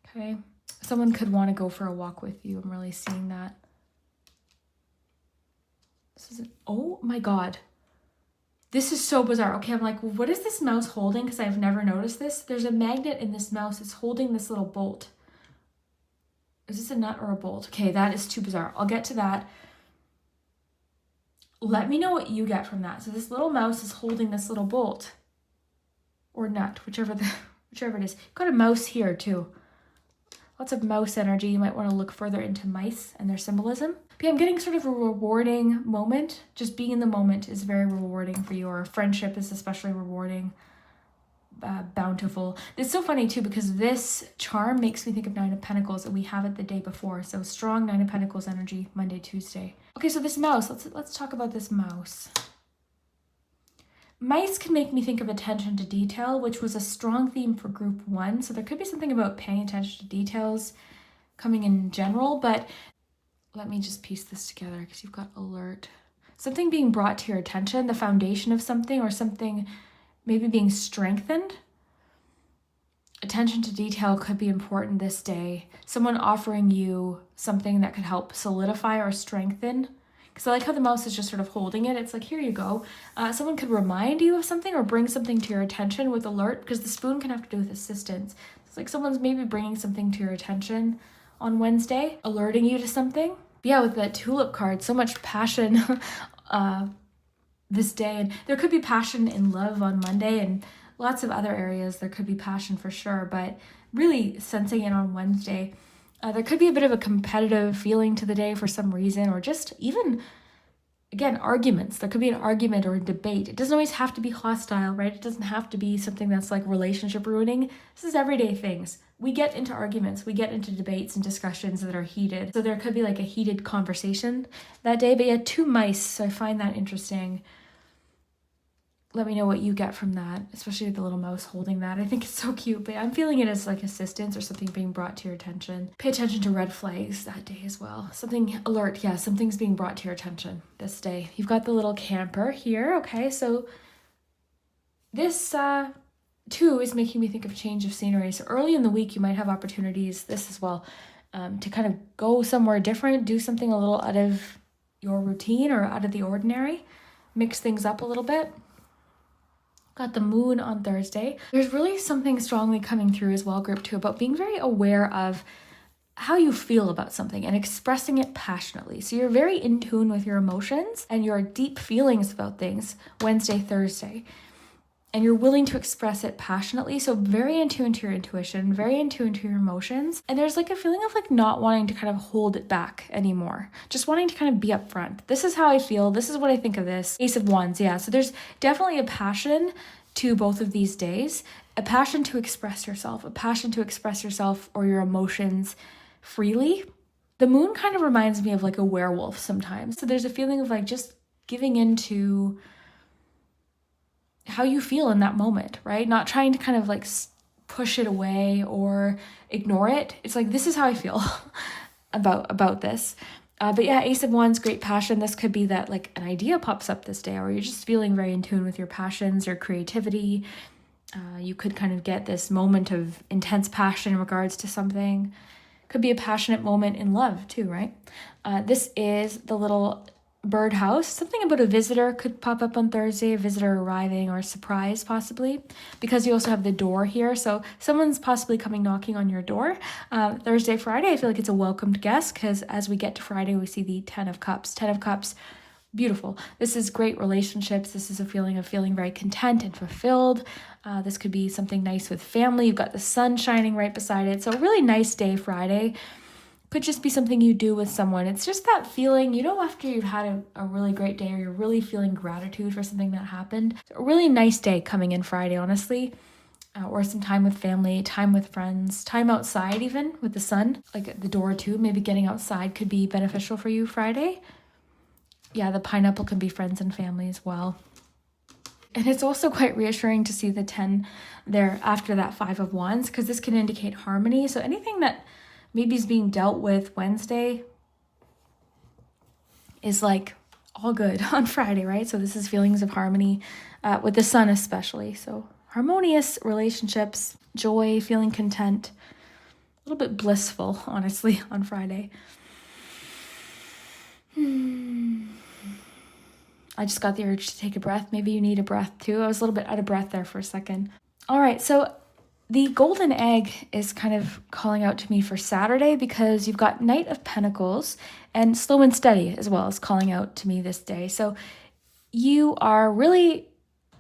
Okay. Someone could want to go for a walk with you. I'm really seeing that. Oh my God. This is so bizarre. Okay, I'm like, well, what is this mouse holding? Because I've never noticed this. There's a magnet in this mouse. It's holding this little bolt. Is this a nut or a bolt? Okay, that is too bizarre. I'll get to that. Let me know what you get from that. So this little mouse is holding this little bolt or nut, whichever it is. You've got a mouse here too. Lots of mouse energy. You might want to look further into mice and their symbolism. But yeah, I'm getting sort of a rewarding moment. Just being in the moment is very rewarding for you, or friendship is especially rewarding, bountiful. It's so funny too, because this charm makes me think of Nine of Pentacles, and we have it the day before. So strong Nine of Pentacles energy, Monday, Tuesday. Okay, so this mouse, let's talk about this mouse. Mice can make me think of attention to detail, which was a strong theme for group 1. So there could be something about paying attention to details coming in general, but let me just piece this together because you've got alert. Something being brought to your attention, the foundation of something, or something maybe being strengthened. Attention to detail could be important this day. Someone offering you something that could help solidify or strengthen. Because I like how the mouse is just sort of holding it. It's like, here you go. Someone could remind you of something or bring something to your attention with alert, because the spoon can have to do with assistance. It's like someone's maybe bringing something to your attention on Wednesday, alerting you to something. But yeah, with that tulip card, so much passion this day. And there could be passion in love on Monday, and lots of other areas there could be passion for sure, but really sensing it on Wednesday. There could be a bit of a competitive feeling to the day for some reason, or just even, again, arguments. There could be an argument or a debate. It doesn't always have to be hostile, right? It doesn't have to be something that's like relationship ruining. This is everyday things. We get into arguments, we get into debates and discussions that are heated. So there could be like a heated conversation that day. But yeah, 2 mice, so I find that interesting. Let me know what you get from that, especially with the little mouse holding that. I think it's so cute, but I'm feeling it as like assistance or something being brought to your attention. Pay attention to red flags that day as well. Something alert, yeah, something's being brought to your attention this day. You've got the little camper here, okay, so this too is making me think of change of scenery. So early in the week, you might have opportunities, this as well, to kind of go somewhere different, do something a little out of your routine or out of the ordinary, mix things up a little bit. Got the moon on Thursday. There's really something strongly coming through as well, group 2, about being very aware of how you feel about something and expressing it passionately. So you're very in tune with your emotions and your deep feelings about things Wednesday, Thursday. and you're willing to express it passionately. So very in tune to your intuition, very in tune to your emotions. And there's like a feeling of like not wanting to kind of hold it back anymore. Just wanting to kind of be upfront. This is how I feel. This is what I think of this. Ace of Wands. Yeah. So there's definitely a passion to both of these days, a passion to express yourself, or your emotions freely. The moon kind of reminds me of like a werewolf sometimes. So there's a feeling of like just giving into how you feel in that moment, right? Not trying to kind of like push it away or ignore it. It's like, this is how I feel about this. But yeah, Ace of Wands, great passion. This could be that like an idea pops up this day, or you're just feeling very in tune with your passions or creativity. You could kind of get this moment of intense passion in regards to something. Could be a passionate moment in love too, right? This is the little birdhouse. Something about a visitor could pop up on Thursday, a visitor arriving or a surprise possibly, because you also have the door here. So someone's possibly coming knocking on your door. Thursday, Friday, I feel like it's a welcomed guest, because as we get to Friday, we see the 10 of Cups. 10 of Cups, beautiful. This is great relationships. This is a feeling of feeling very content and fulfilled. This could be something nice with family. You've got the sun shining right beside it. So a really nice day, Friday. Could just be something you do with someone. It's just that feeling, you know, after you've had a really great day, or you're really feeling gratitude for something that happened. A really nice day coming in Friday, honestly. Or some time with family, time with friends, time outside even with the sun, like at the door too. Maybe getting outside could be beneficial for you Friday. Yeah, the pineapple can be friends and family as well. And it's also quite reassuring to see the 10 there after that 5 of Wands, because this can indicate harmony. So anything that maybe is being dealt with Wednesday is like all good on Friday, right? So this is feelings of harmony with the sun especially. So harmonious relationships, joy, feeling content, a little bit blissful, honestly, on Friday. I just got the urge to take a breath. Maybe you need a breath too. I was a little bit out of breath there for a second. All right, so the golden egg is kind of calling out to me for Saturday, because you've got Knight of Pentacles, and slow and steady as well is calling out to me this day. So you are really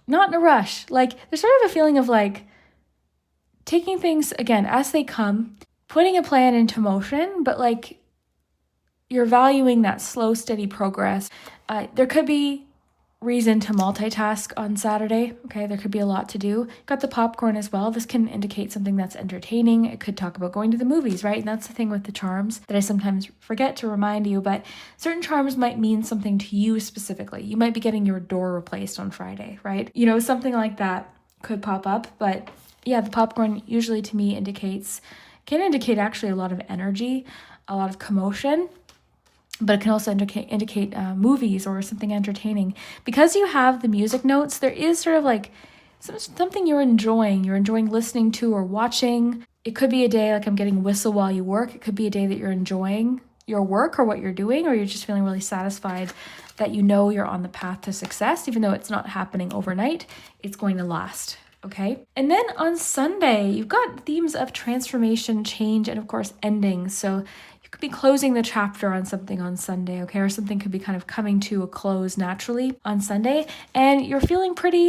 not in a rush. Like, there's sort of a feeling of like taking things again as they come, putting a plan into motion, but like you're valuing that slow, steady progress. There could be reason to multitask on Saturday. Okay, there could be a lot to do. Got the popcorn as well. This can indicate something that's entertaining. It could talk about going to the movies, right? And that's the thing with the charms that I sometimes forget to remind you, but certain charms might mean something to you specifically. You might be getting your door replaced on Friday, right? You know, something like that could pop up. But yeah, the popcorn usually to me can indicate actually a lot of energy, a lot of commotion. But it can also indicate movies or something entertaining. Because you have the music notes, there is sort of like something you're enjoying listening to or watching. It could be a day like I'm getting whistle while you work. It could be a day that you're enjoying your work or what you're doing, or you're just feeling really satisfied that you know you're on the path to success, even though it's not happening overnight. It's going to last. Okay. And then on Sunday, you've got themes of transformation, change, and of course, endings. So you could be closing the chapter on something on Sunday, okay? Or something could be kind of coming to a close naturally on Sunday, and you're feeling pretty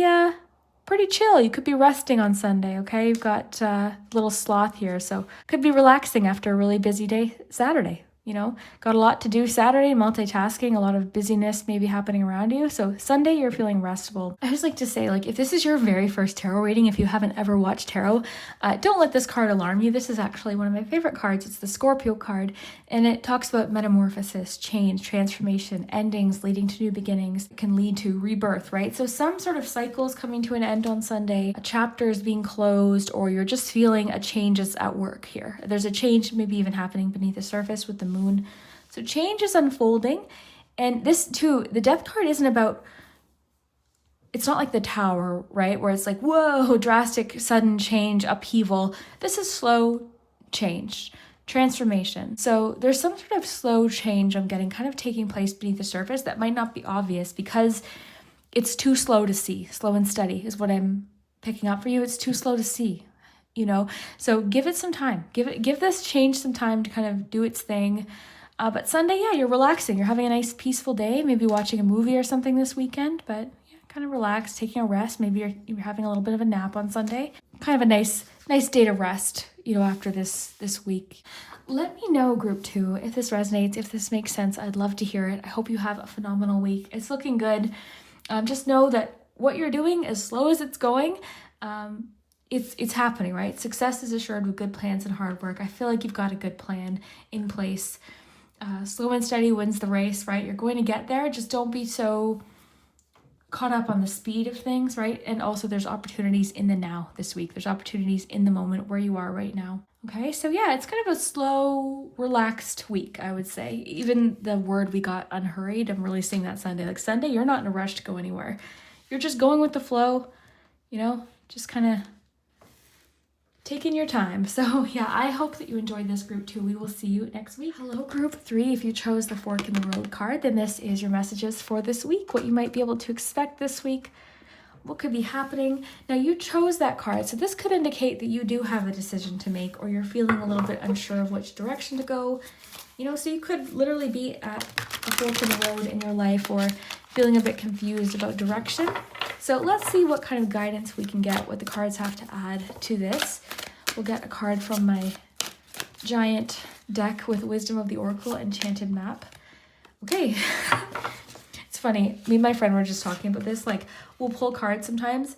chill. You could be resting on Sunday, okay? You've got a little sloth here, so could be relaxing after a really busy day Saturday. You know, got a lot to do Saturday, multitasking, a lot of busyness maybe happening around you. So Sunday, you're feeling restful. I just like to say, like, if this is your very first tarot reading, if you haven't ever watched tarot, don't let this card alarm you. This is actually one of my favorite cards. It's the Scorpio card, and it talks about metamorphosis, change, transformation, endings leading to new beginnings. It can lead to rebirth, right? So some sort of cycles coming to an end on Sunday, a chapter is being closed, or you're just feeling a change is at work here. There's a change maybe even happening beneath the surface with the moon. So change is unfolding. And this too, the death card isn't about, it's not like the Tower, right? Where it's like, whoa, drastic, sudden change, upheaval. This is slow change, transformation. So there's some sort of slow change I'm getting kind of taking place beneath the surface that might not be obvious because it's too slow to see. Slow and steady is what I'm picking up for you. It's too slow to see. You know, so give it some time. Give this change some time to kind of do its thing. But Sunday, yeah, you're relaxing. You're having a nice peaceful day. Maybe watching a movie or something this weekend. But yeah, kind of relaxed, taking a rest. Maybe you're having a little bit of a nap on Sunday. Kind of a nice day to rest, you know, after this week. Let me know, group 2, if this resonates, if this makes sense. I'd love to hear it. I hope you have a phenomenal week. It's looking good. Just know that what you're doing, as slow as it's going, it's happening, right? Success is assured with good plans and hard work. I feel like you've got a good plan in place. Slow and steady wins the race, right? You're going to get there. Just don't be so caught up on the speed of things, right? And also there's opportunities in the now this week. There's opportunities in the moment where you are right now. Okay, so yeah, it's kind of a slow, relaxed week, I would say. Even the word we got, unhurried, I'm really seeing that Sunday. Like Sunday, you're not in a rush to go anywhere. You're just going with the flow, you know, just kind of taking your time. So yeah, I hope that you enjoyed this, group 2. We will see you next week. Hello, group 3. If you chose the fork in the road card, then this is your messages for this week, what you might be able to expect this week, what could be happening. Now you chose that card, so this could indicate that you do have a decision to make, or you're feeling a little bit unsure of which direction to go. You know, so you could literally be at a fork in the road in your life, or feeling a bit confused about direction. So let's see what kind of guidance we can get, what the cards have to add to this. We'll get a card from my giant deck with Wisdom of the Oracle, Enchanted Map. Okay. It's funny, me and my friend were just talking about this. Like, we'll pull cards sometimes,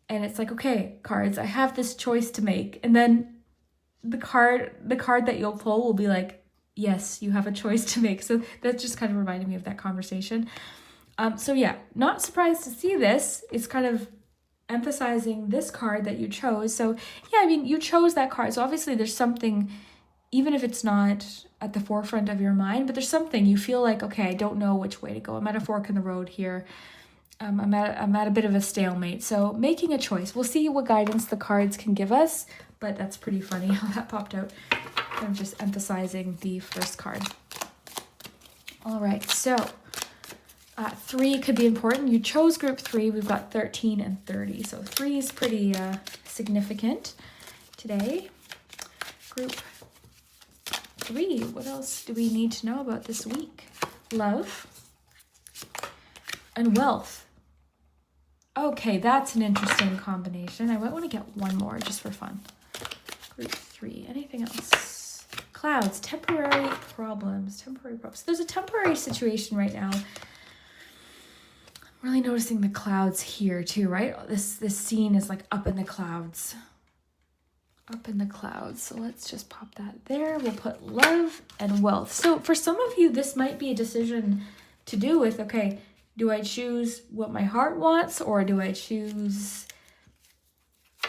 and it's like, okay, cards, I have this choice to make. And then the card that you'll pull will be like, yes, you have a choice to make. So that just kind of reminded me of that conversation. So yeah, not surprised to see this. It's kind of emphasizing this card that you chose. So yeah, I mean, you chose that card. So obviously there's something, even if it's not at the forefront of your mind, but there's something you feel like, okay, I don't know which way to go. I'm at a fork in the road here. I'm at a bit of a stalemate. So making a choice. We'll see what guidance the cards can give us, but that's pretty funny how that popped out. I'm just emphasizing the first card. All right, so 3 could be important. You chose group 3. We've got 13 and 30. So 3 is pretty significant today. Group 3. What else do we need to know about this week? Love and wealth. Okay, that's an interesting combination. I might want to get one more just for fun. Group 3. Anything else? Clouds. Temporary problems. There's a temporary situation right now. Really noticing the clouds here too, right? This scene is like up in the clouds. Up in the clouds. So let's just pop that there. We'll put love and wealth. So for some of you, this might be a decision to do with, okay, do I choose what my heart wants, or do I choose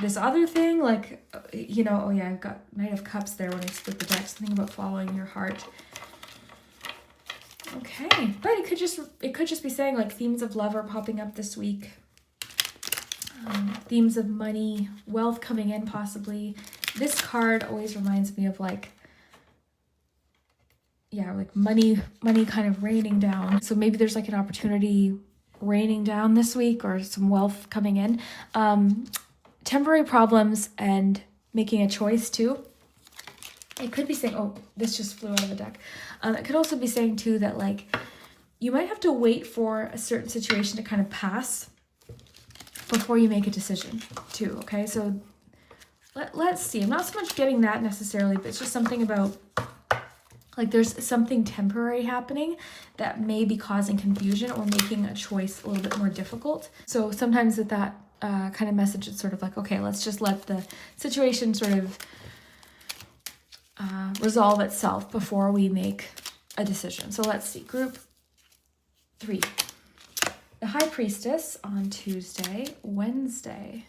this other thing? Like, you know, oh yeah, I've got Knight of Cups there when I split the deck. Something about following your heart. Okay, but it could just be saying like themes of love are popping up this week. Themes of money, wealth coming in possibly. This card always reminds me of like, yeah, like money kind of raining down. So maybe there's like an opportunity raining down this week, or some wealth coming in. Temporary problems and making a choice too. It could be saying, oh, this just flew out of the deck. It could also be saying too that like you might have to wait for a certain situation to kind of pass before you make a decision too, okay? So let's see. I'm not so much getting that necessarily, but it's just something about like there's something temporary happening that may be causing confusion or making a choice a little bit more difficult. So sometimes with that kind of message, it's sort of like, okay, let's just let the situation sort of resolve itself before we make a decision. So let's see, group 3. The High Priestess on Tuesday, Wednesday.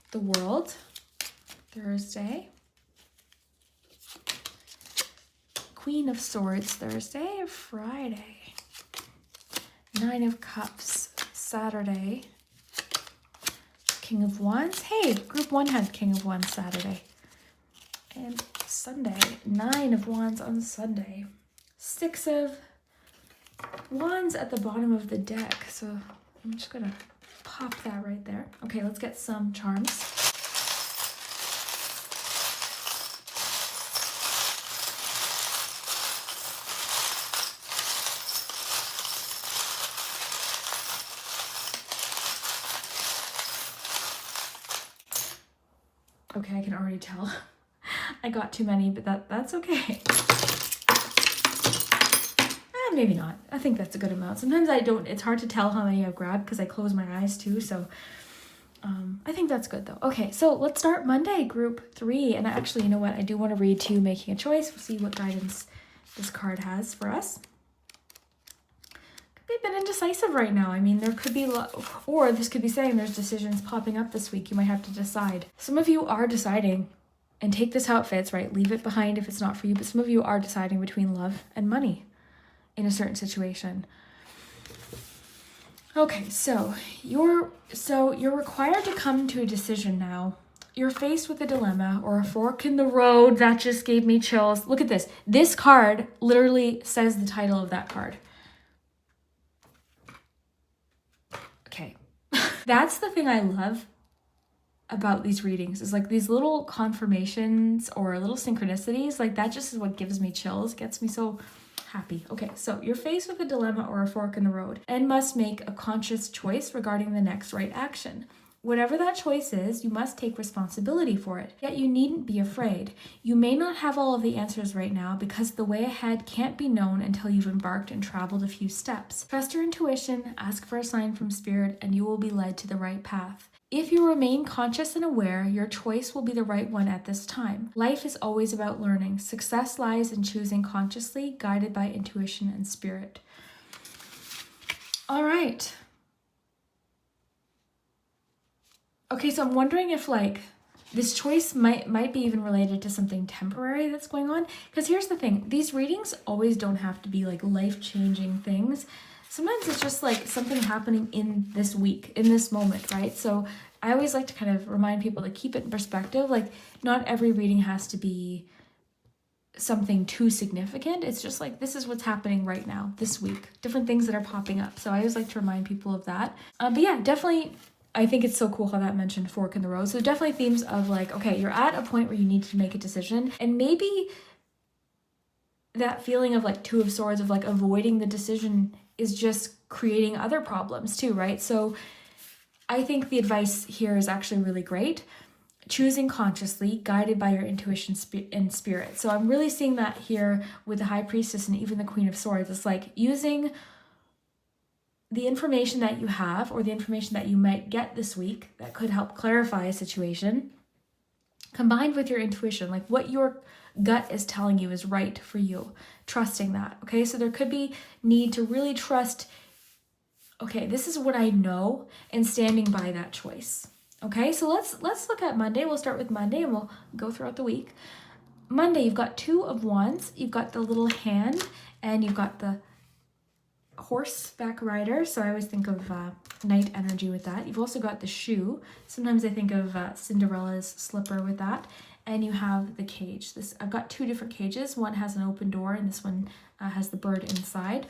The World, Thursday. Queen of Swords, Thursday, Friday. 9 of Cups, Saturday. King of Wands. Hey, group 1 had King of Wands Saturday. And Sunday, 9 of Wands on Sunday. 6 of Wands at the bottom of the deck. So I'm just gonna pop that right there. Okay, let's get some charms. Okay, I can already tell. I got too many, but that's okay. Maybe not. I think that's a good amount. Sometimes I don't, it's hard to tell how many I've grabbed because I close my eyes too. So I think that's good though. Okay, so let's start Monday, group 3. And actually, you know what? I do want to read to Making a Choice. We'll see what guidance this card has for us. Could be a bit indecisive right now. I mean, there could be, or this could be saying there's decisions popping up this week. You might have to decide. Some of you are deciding, and take this how it fits, right? Leave it behind if it's not for you. But some of you are deciding between love and money in a certain situation. Okay, so you're required to come to a decision now. You're faced with a dilemma or a fork in the road. That just gave me chills. Look at this. This card literally says the title of that card. Okay. That's the thing I love about these readings, is like these little confirmations or little synchronicities. Like that just is what gives me chills, gets me so happy. Okay, so you're faced with a dilemma or a fork in the road and must make a conscious choice regarding the next right action. Whatever that choice is, you must take responsibility for it. Yet you needn't be afraid. You may not have all of the answers right now because the way ahead can't be known until you've embarked and traveled a few steps. Trust your intuition, ask for a sign from spirit, and you will be led to the right path. If you remain conscious and aware, your choice will be the right one at this time. Life is always about learning. Success lies in choosing consciously, guided by intuition and spirit. All right. Okay, so I'm wondering if like this choice might be even related to something temporary that's going on. Because here's the thing, these readings always don't have to be like life-changing things. Sometimes it's just like something happening in this week, in this moment, right? So I always like to kind of remind people to keep it in perspective. Like not every reading has to be something too significant. It's just like, this is what's happening right now, this week, different things that are popping up. So I always like to remind people of that. But yeah, definitely, I think it's so cool how that mentioned fork in the road. So definitely themes of like, okay, you're at a point where you need to make a decision, and maybe that feeling of like Two of Swords of like avoiding the decision is just creating other problems too, right? So I think the advice here is actually really great. Choosing consciously, guided by your intuition and spirit. So I'm really seeing that here with the High Priestess and even the Queen of Swords. It's like using the information that you have or the information that you might get this week that could help clarify a situation, combined with your intuition, like what your gut is telling you is right for you, trusting that. Okay, so there could be need to really trust, okay, this is what I know, and standing by that choice. Okay, so let's look at Monday. We'll start with Monday and we'll go throughout the week. Monday, you've got Two of Wands, you've got the little hand, and you've got the horseback rider. So I always think of night energy with that. You've also got the shoe. Sometimes I think of Cinderella's slipper with that. And you have the cage. I've got two different cages. One has an open door and this one has the bird inside.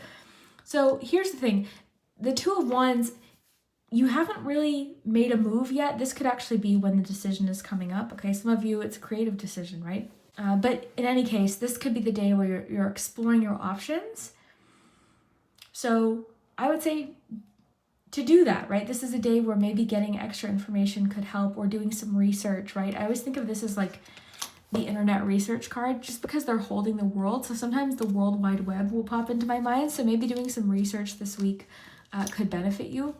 So here's the thing. The Two of Wands, you haven't really made a move yet. This could actually be when the decision is coming up. Okay, some of you, it's a creative decision, right? But in any case, this could be the day where you're exploring your options. So I would say to do that, right? This is a day where maybe getting extra information could help, or doing some research, right? I always think of this as like the internet research card, just because they're holding the world. So sometimes the World Wide Web will pop into my mind. So maybe doing some research this week could benefit you.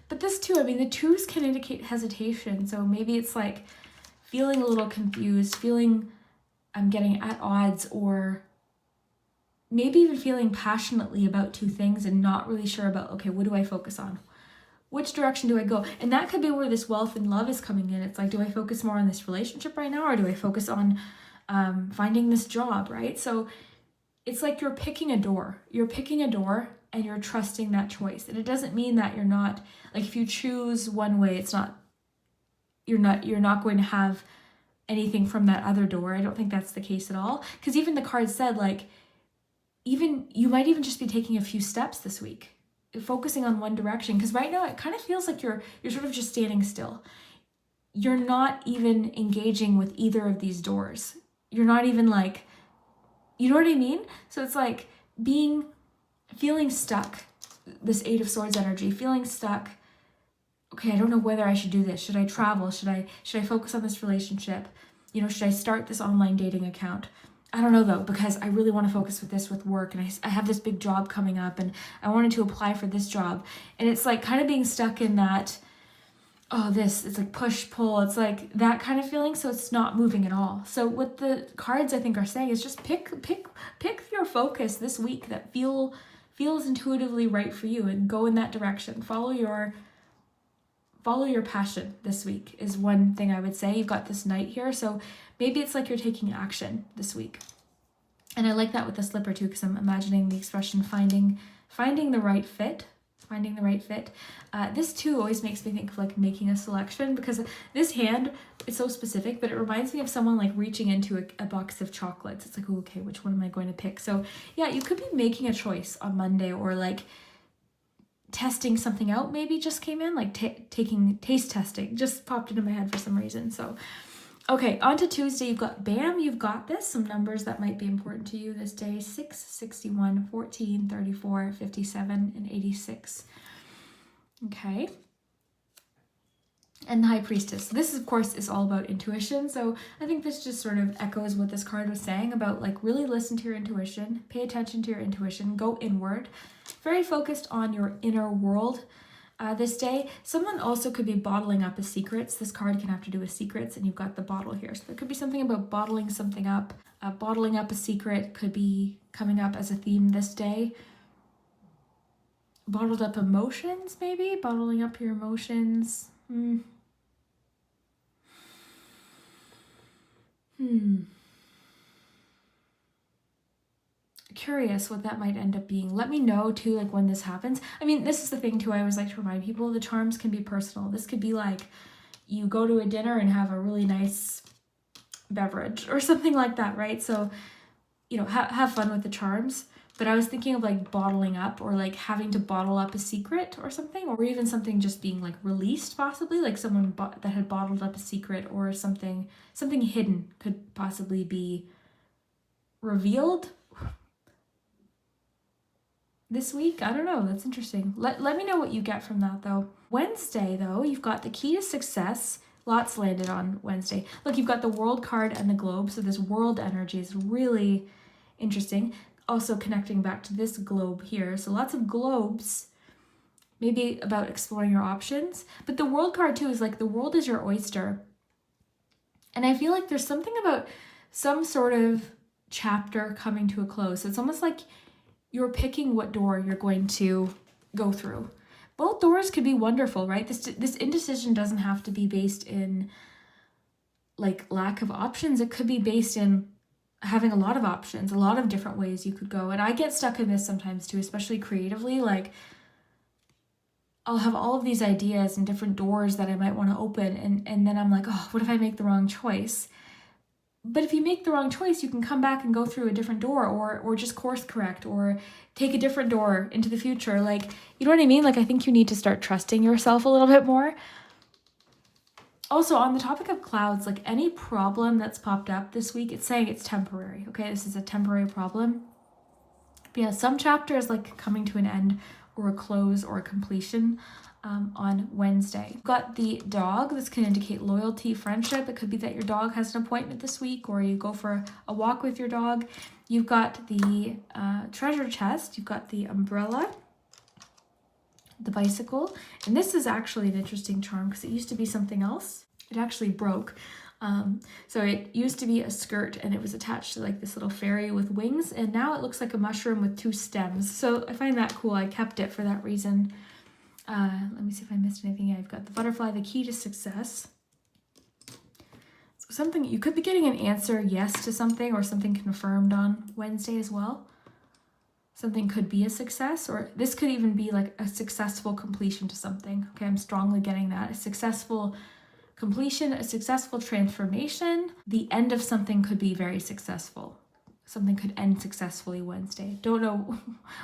But this too, I mean, the twos can indicate hesitation. So maybe it's like feeling a little confused, feeling I'm getting at odds, or maybe even feeling passionately about two things and not really sure about, okay, what do I focus on? Which direction do I go? And that could be where this wealth and love is coming in. It's like, do I focus more on this relationship right now, or do I focus on finding this job, right? So it's like you're picking a door. You're picking a door and you're trusting that choice. And it doesn't mean that you're not, like if you choose one way, it's not, you're not going to have anything from that other door. I don't think that's the case at all. Because even the card said, like, even you might even just be taking a few steps this week, focusing on one direction. Because right now it kind of feels like you're sort of just standing still. You're not even engaging with either of these doors. You're not even like, you know what I mean? So it's like feeling stuck, this Eight of Swords energy, feeling stuck, okay, I don't know whether I should do this. Should I travel? Should I focus on this relationship? You know, should I start this online dating account? I don't know though, because I really want to focus with work, and I have this big job coming up, and I wanted to apply for this job. And it's like kind of being stuck in that, it's like push pull. It's like that kind of feeling. So it's not moving at all. So what the cards I think are saying is just pick your focus this week that feels intuitively right for you, and go in that direction. Follow your passion this week is one thing I would say. You've got this knight here, so maybe it's like you're taking action this week. And I like that with the slipper too, because I'm imagining the expression finding the right fit. Finding the right fit. This too always makes me think of like making a selection, because this hand, it's so specific, but it reminds me of someone like reaching into a box of chocolates. It's like, okay, which one am I going to pick? So yeah, you could be making a choice on Monday, or like testing something out maybe just came in, like taking taste testing, just popped into my head for some reason. So okay, on to Tuesday. You've got bam, you've got this, some numbers that might be important to you this day: 6, 61, 14, 34, 57, and 86. Okay. And the High Priestess. This, of course, is all about intuition. So I think this just sort of echoes what this card was saying about, like, really listen to your intuition, pay attention to your intuition, go inward. Very focused on your inner world this day. Someone also could be bottling up a secrets. This card can have to do with secrets, and you've got the bottle here. So there could be something about bottling something up. Bottling up a secret could be coming up as a theme this day. Bottled up emotions, maybe? Bottling up your emotions. Curious what that might end up being. Let me know too, like when this happens. I mean, this is the thing too, I always like to remind people, the charms can be personal. This could be like you go to a dinner and have a really nice beverage or something like that, right? So, you know, have fun with the charms. But I was thinking of like bottling up, or like having to bottle up a secret or something, or even something just being like released, possibly like someone that had bottled up a secret, or something hidden could possibly be revealed this week. I don't know. That's interesting. Let me know what you get from that though. Wednesday though, you've got the key to success. Lots landed on Wednesday. Look, you've got the World card and the Globe. So this world energy is really interesting. Also connecting back to this globe here. So lots of globes, maybe about exploring your options. But the World card too is like the world is your oyster. And I feel like there's something about some sort of chapter coming to a close. So it's almost like you're picking what door you're going to go through. Both doors could be wonderful, right? This indecision doesn't have to be based in like lack of options. It could be based in having a lot of options, a lot of different ways you could go. And I get stuck in this sometimes too, especially creatively. Like I'll have all of these ideas and different doors that I might want to open. And then I'm like, oh, what if I make the wrong choice? But if you make the wrong choice, you can come back and go through a different door, or just course correct, or take a different door into the future. Like, you know what I mean? Like, I think you need to start trusting yourself a little bit more. Also, on the topic of clouds, like any problem that's popped up this week, it's saying it's temporary. Okay, this is a temporary problem. But yeah, some chapter is like coming to an end, or a close, or a completion. On Wednesday. You've got the dog. This can indicate loyalty, friendship. It could be that your dog has an appointment this week, or you go for a walk with your dog. You've got the treasure chest. You've got the umbrella, the bicycle. And this is actually an interesting charm because it used to be something else. It actually broke. So it used to be a skirt, and it was attached to like this little fairy with wings. And now it looks like a mushroom with 2 stems. So I find that cool. I kept it for that reason. Let me see if I missed anything. Yeah, I've got the butterfly, the key to success. So something, you could be getting an answer yes to something, or something confirmed on Wednesday as well. Something could be a success, or this could even be like a successful completion to something. Okay, I'm strongly getting that. A successful completion, a successful transformation. The end of something could be very successful. Something could end successfully Wednesday. Don't know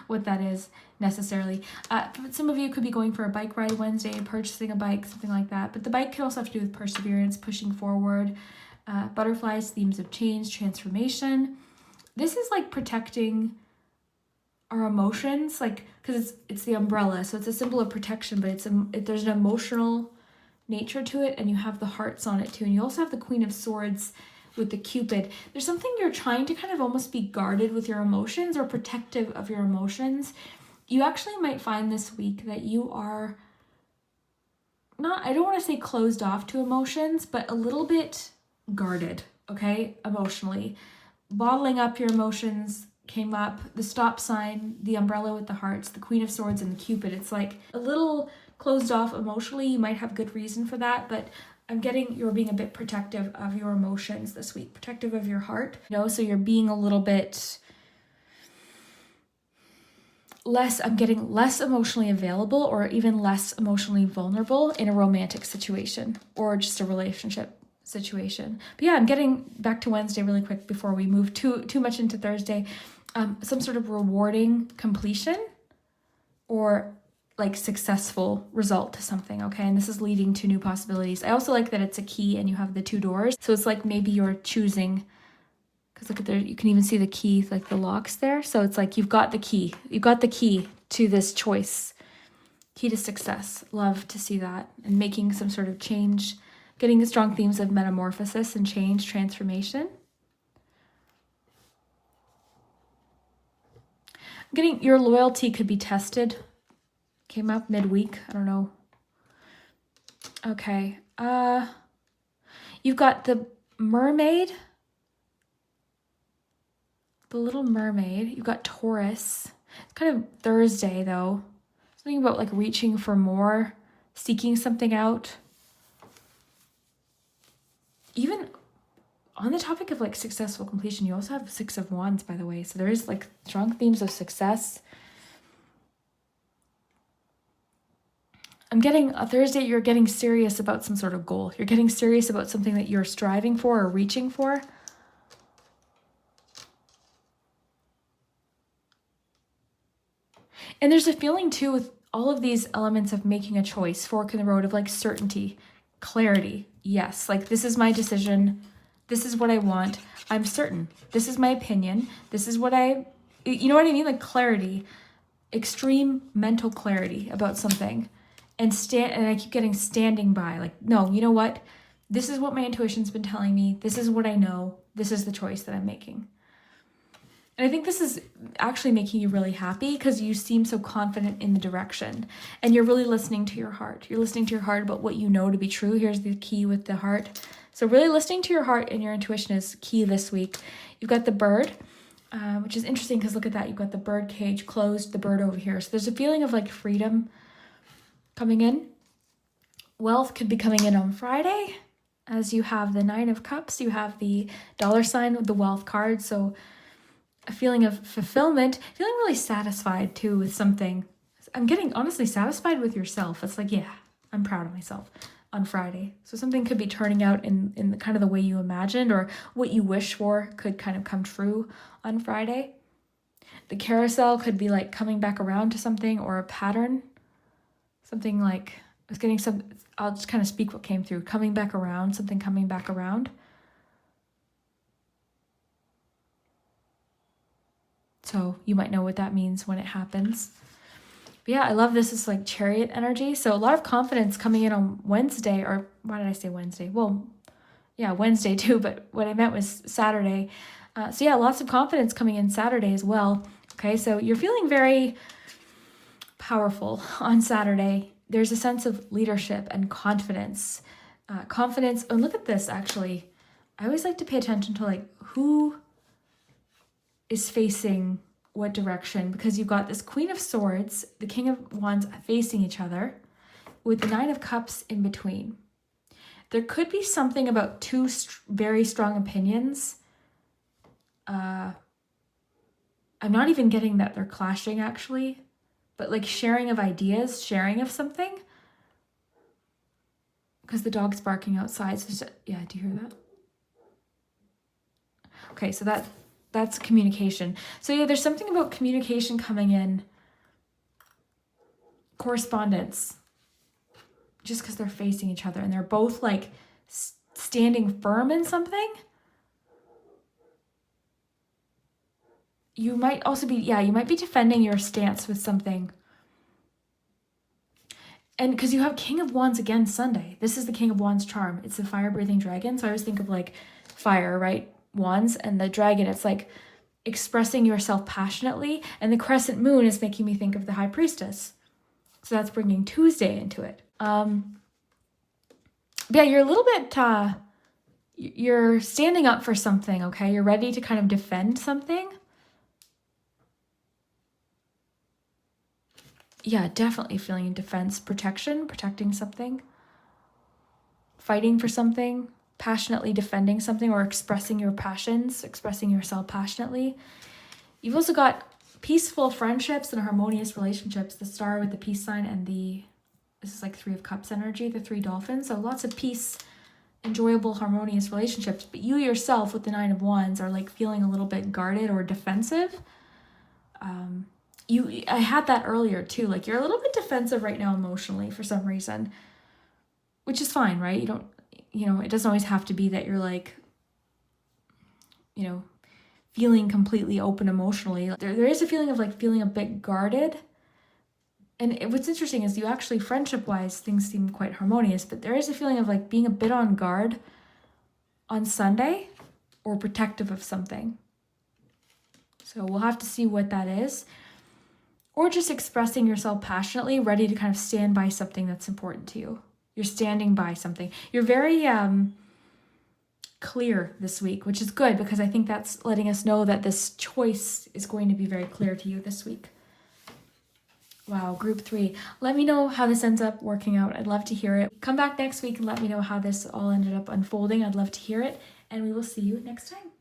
what that is necessarily. But some of you could be going for a bike ride Wednesday, purchasing a bike, something like that. But the bike can also have to do with perseverance, pushing forward. Butterflies, themes of change, transformation. This is like protecting our emotions, like, because it's the umbrella, so it's a symbol of protection, but there's an emotional nature to it, and you have the hearts on it too, and you also have the Queen of Swords with the Cupid. There's something you're trying to kind of almost be guarded with your emotions or protective of your emotions. You actually might find this week that you are not, I don't want to say closed off to emotions, but a little bit guarded, okay, emotionally. Bottling up your emotions came up, the stop sign, the umbrella with the hearts, the Queen of Swords, and the Cupid. It's like a little closed off emotionally. You might have good reason for that, but I'm getting you're being a bit protective of your emotions this week, protective of your heart, so you're being a little bit less, I'm getting less emotionally available or even less emotionally vulnerable in a romantic situation or just a relationship situation. But yeah, I'm getting back to Wednesday really quick before we move too much into Thursday. Some sort of rewarding completion or like successful result to something, okay? And this is leading to new possibilities. I also like that it's a key and you have the 2 doors. So it's like maybe you're choosing, because look at there, you can even see the key, like the locks there. So it's like you've got the key. You've got the key to this choice. Key to success. Love to see that. And making some sort of change, getting the strong themes of metamorphosis and change, transformation. Getting your loyalty could be tested. Came up midweek. I don't know. Okay. You've got the mermaid. The Little Mermaid. You've got Taurus. It's kind of Thursday though. Something about like reaching for more, seeking something out. Even on the topic of like successful completion, you also have 6 of Wands, by the way. So there is like strong themes of success. I'm getting a Thursday, you're getting serious about some sort of goal. You're getting serious about something that you're striving for or reaching for. And there's a feeling too with all of these elements of making a choice, fork in the road of like certainty, clarity. Yes, like this is my decision. This is what I want. I'm certain. This is my opinion. This is what you know what I mean? Like clarity, extreme mental clarity about something. And I keep getting standing by, like, no, you know what? This is what my intuition's been telling me. This is what I know. This is the choice that I'm making. And I think this is actually making you really happy because you seem so confident in the direction and you're really listening to your heart. You're listening to your heart about what you know to be true. Here's the key with the heart. So really listening to your heart and your intuition is key this week. You've got the bird, which is interesting because look at that. You've got the bird cage closed, the bird over here. So there's a feeling of like freedom coming in. Wealth could be coming in on Friday as you have the 9 of Cups. You have the $sign with the wealth card. So a feeling of fulfillment, feeling really satisfied too with something. I'm getting honestly satisfied with yourself. It's like, yeah, I'm proud of myself on Friday. So something could be turning out in the kind of the way you imagined or what you wish for could kind of come true on Friday. The carousel could be like coming back around to something or a pattern. Something like, I'll just kind of speak what came through. Coming back around, something coming back around. So you might know what that means when it happens. But yeah, I love this. It's like chariot energy. So a lot of confidence coming in on Wednesday, or why did I say Wednesday? Well, yeah, Wednesday too, but what I meant was Saturday. So yeah, lots of confidence coming in Saturday as well. Okay, so you're feeling very powerful on Saturday. There's a sense of leadership and confidence. Confidence, and look at this actually. I always like to pay attention to like who is facing what direction, because you've got this Queen of Swords, the King of Wands facing each other with the 9 of Cups in between. There could be something about 2 very strong opinions. I'm not even getting that they're clashing actually, but like sharing of ideas, sharing of something. Because the dog's barking outside. So yeah, do you hear that? Okay, so that's communication. So yeah, there's something about communication coming in. Correspondence. Just because they're facing each other and they're both like standing firm in something. You might also be, you might be defending your stance with something. And because you have King of Wands again Sunday. This is the King of Wands charm. It's the fire-breathing dragon. So I always think of like fire, right? Wands, and the dragon, it's like expressing yourself passionately. And the crescent moon is making me think of the high priestess. So that's bringing Tuesday into it. Yeah, you're a little bit, you're standing up for something, okay? You're ready to kind of defend something. Yeah, definitely feeling defense, protection, protecting something, fighting for something, passionately defending something, or expressing your passions, expressing yourself passionately. You've also got peaceful friendships and harmonious relationships. The star with the peace sign and this is like 3 of Cups energy, the 3 dolphins. So lots of peace, enjoyable, harmonious relationships. But you yourself with the 9 of Wands are like feeling a little bit guarded or defensive. I had that earlier too. Like you're a little bit defensive right now emotionally for some reason, which is fine, right? You don't, it doesn't always have to be that you're like, feeling completely open emotionally. There is a feeling of like feeling a bit guarded. And what's interesting is you actually, friendship-wise, things seem quite harmonious, but there is a feeling of like being a bit on guard on Sunday or protective of something. So we'll have to see what that is. Or just expressing yourself passionately, ready to kind of stand by something that's important to you. You're standing by something. You're very clear this week, which is good because I think that's letting us know that this choice is going to be very clear to you this week. Wow, group 3. Let me know how this ends up working out. I'd love to hear it. Come back next week and let me know how this all ended up unfolding. I'd love to hear it. And we will see you next time.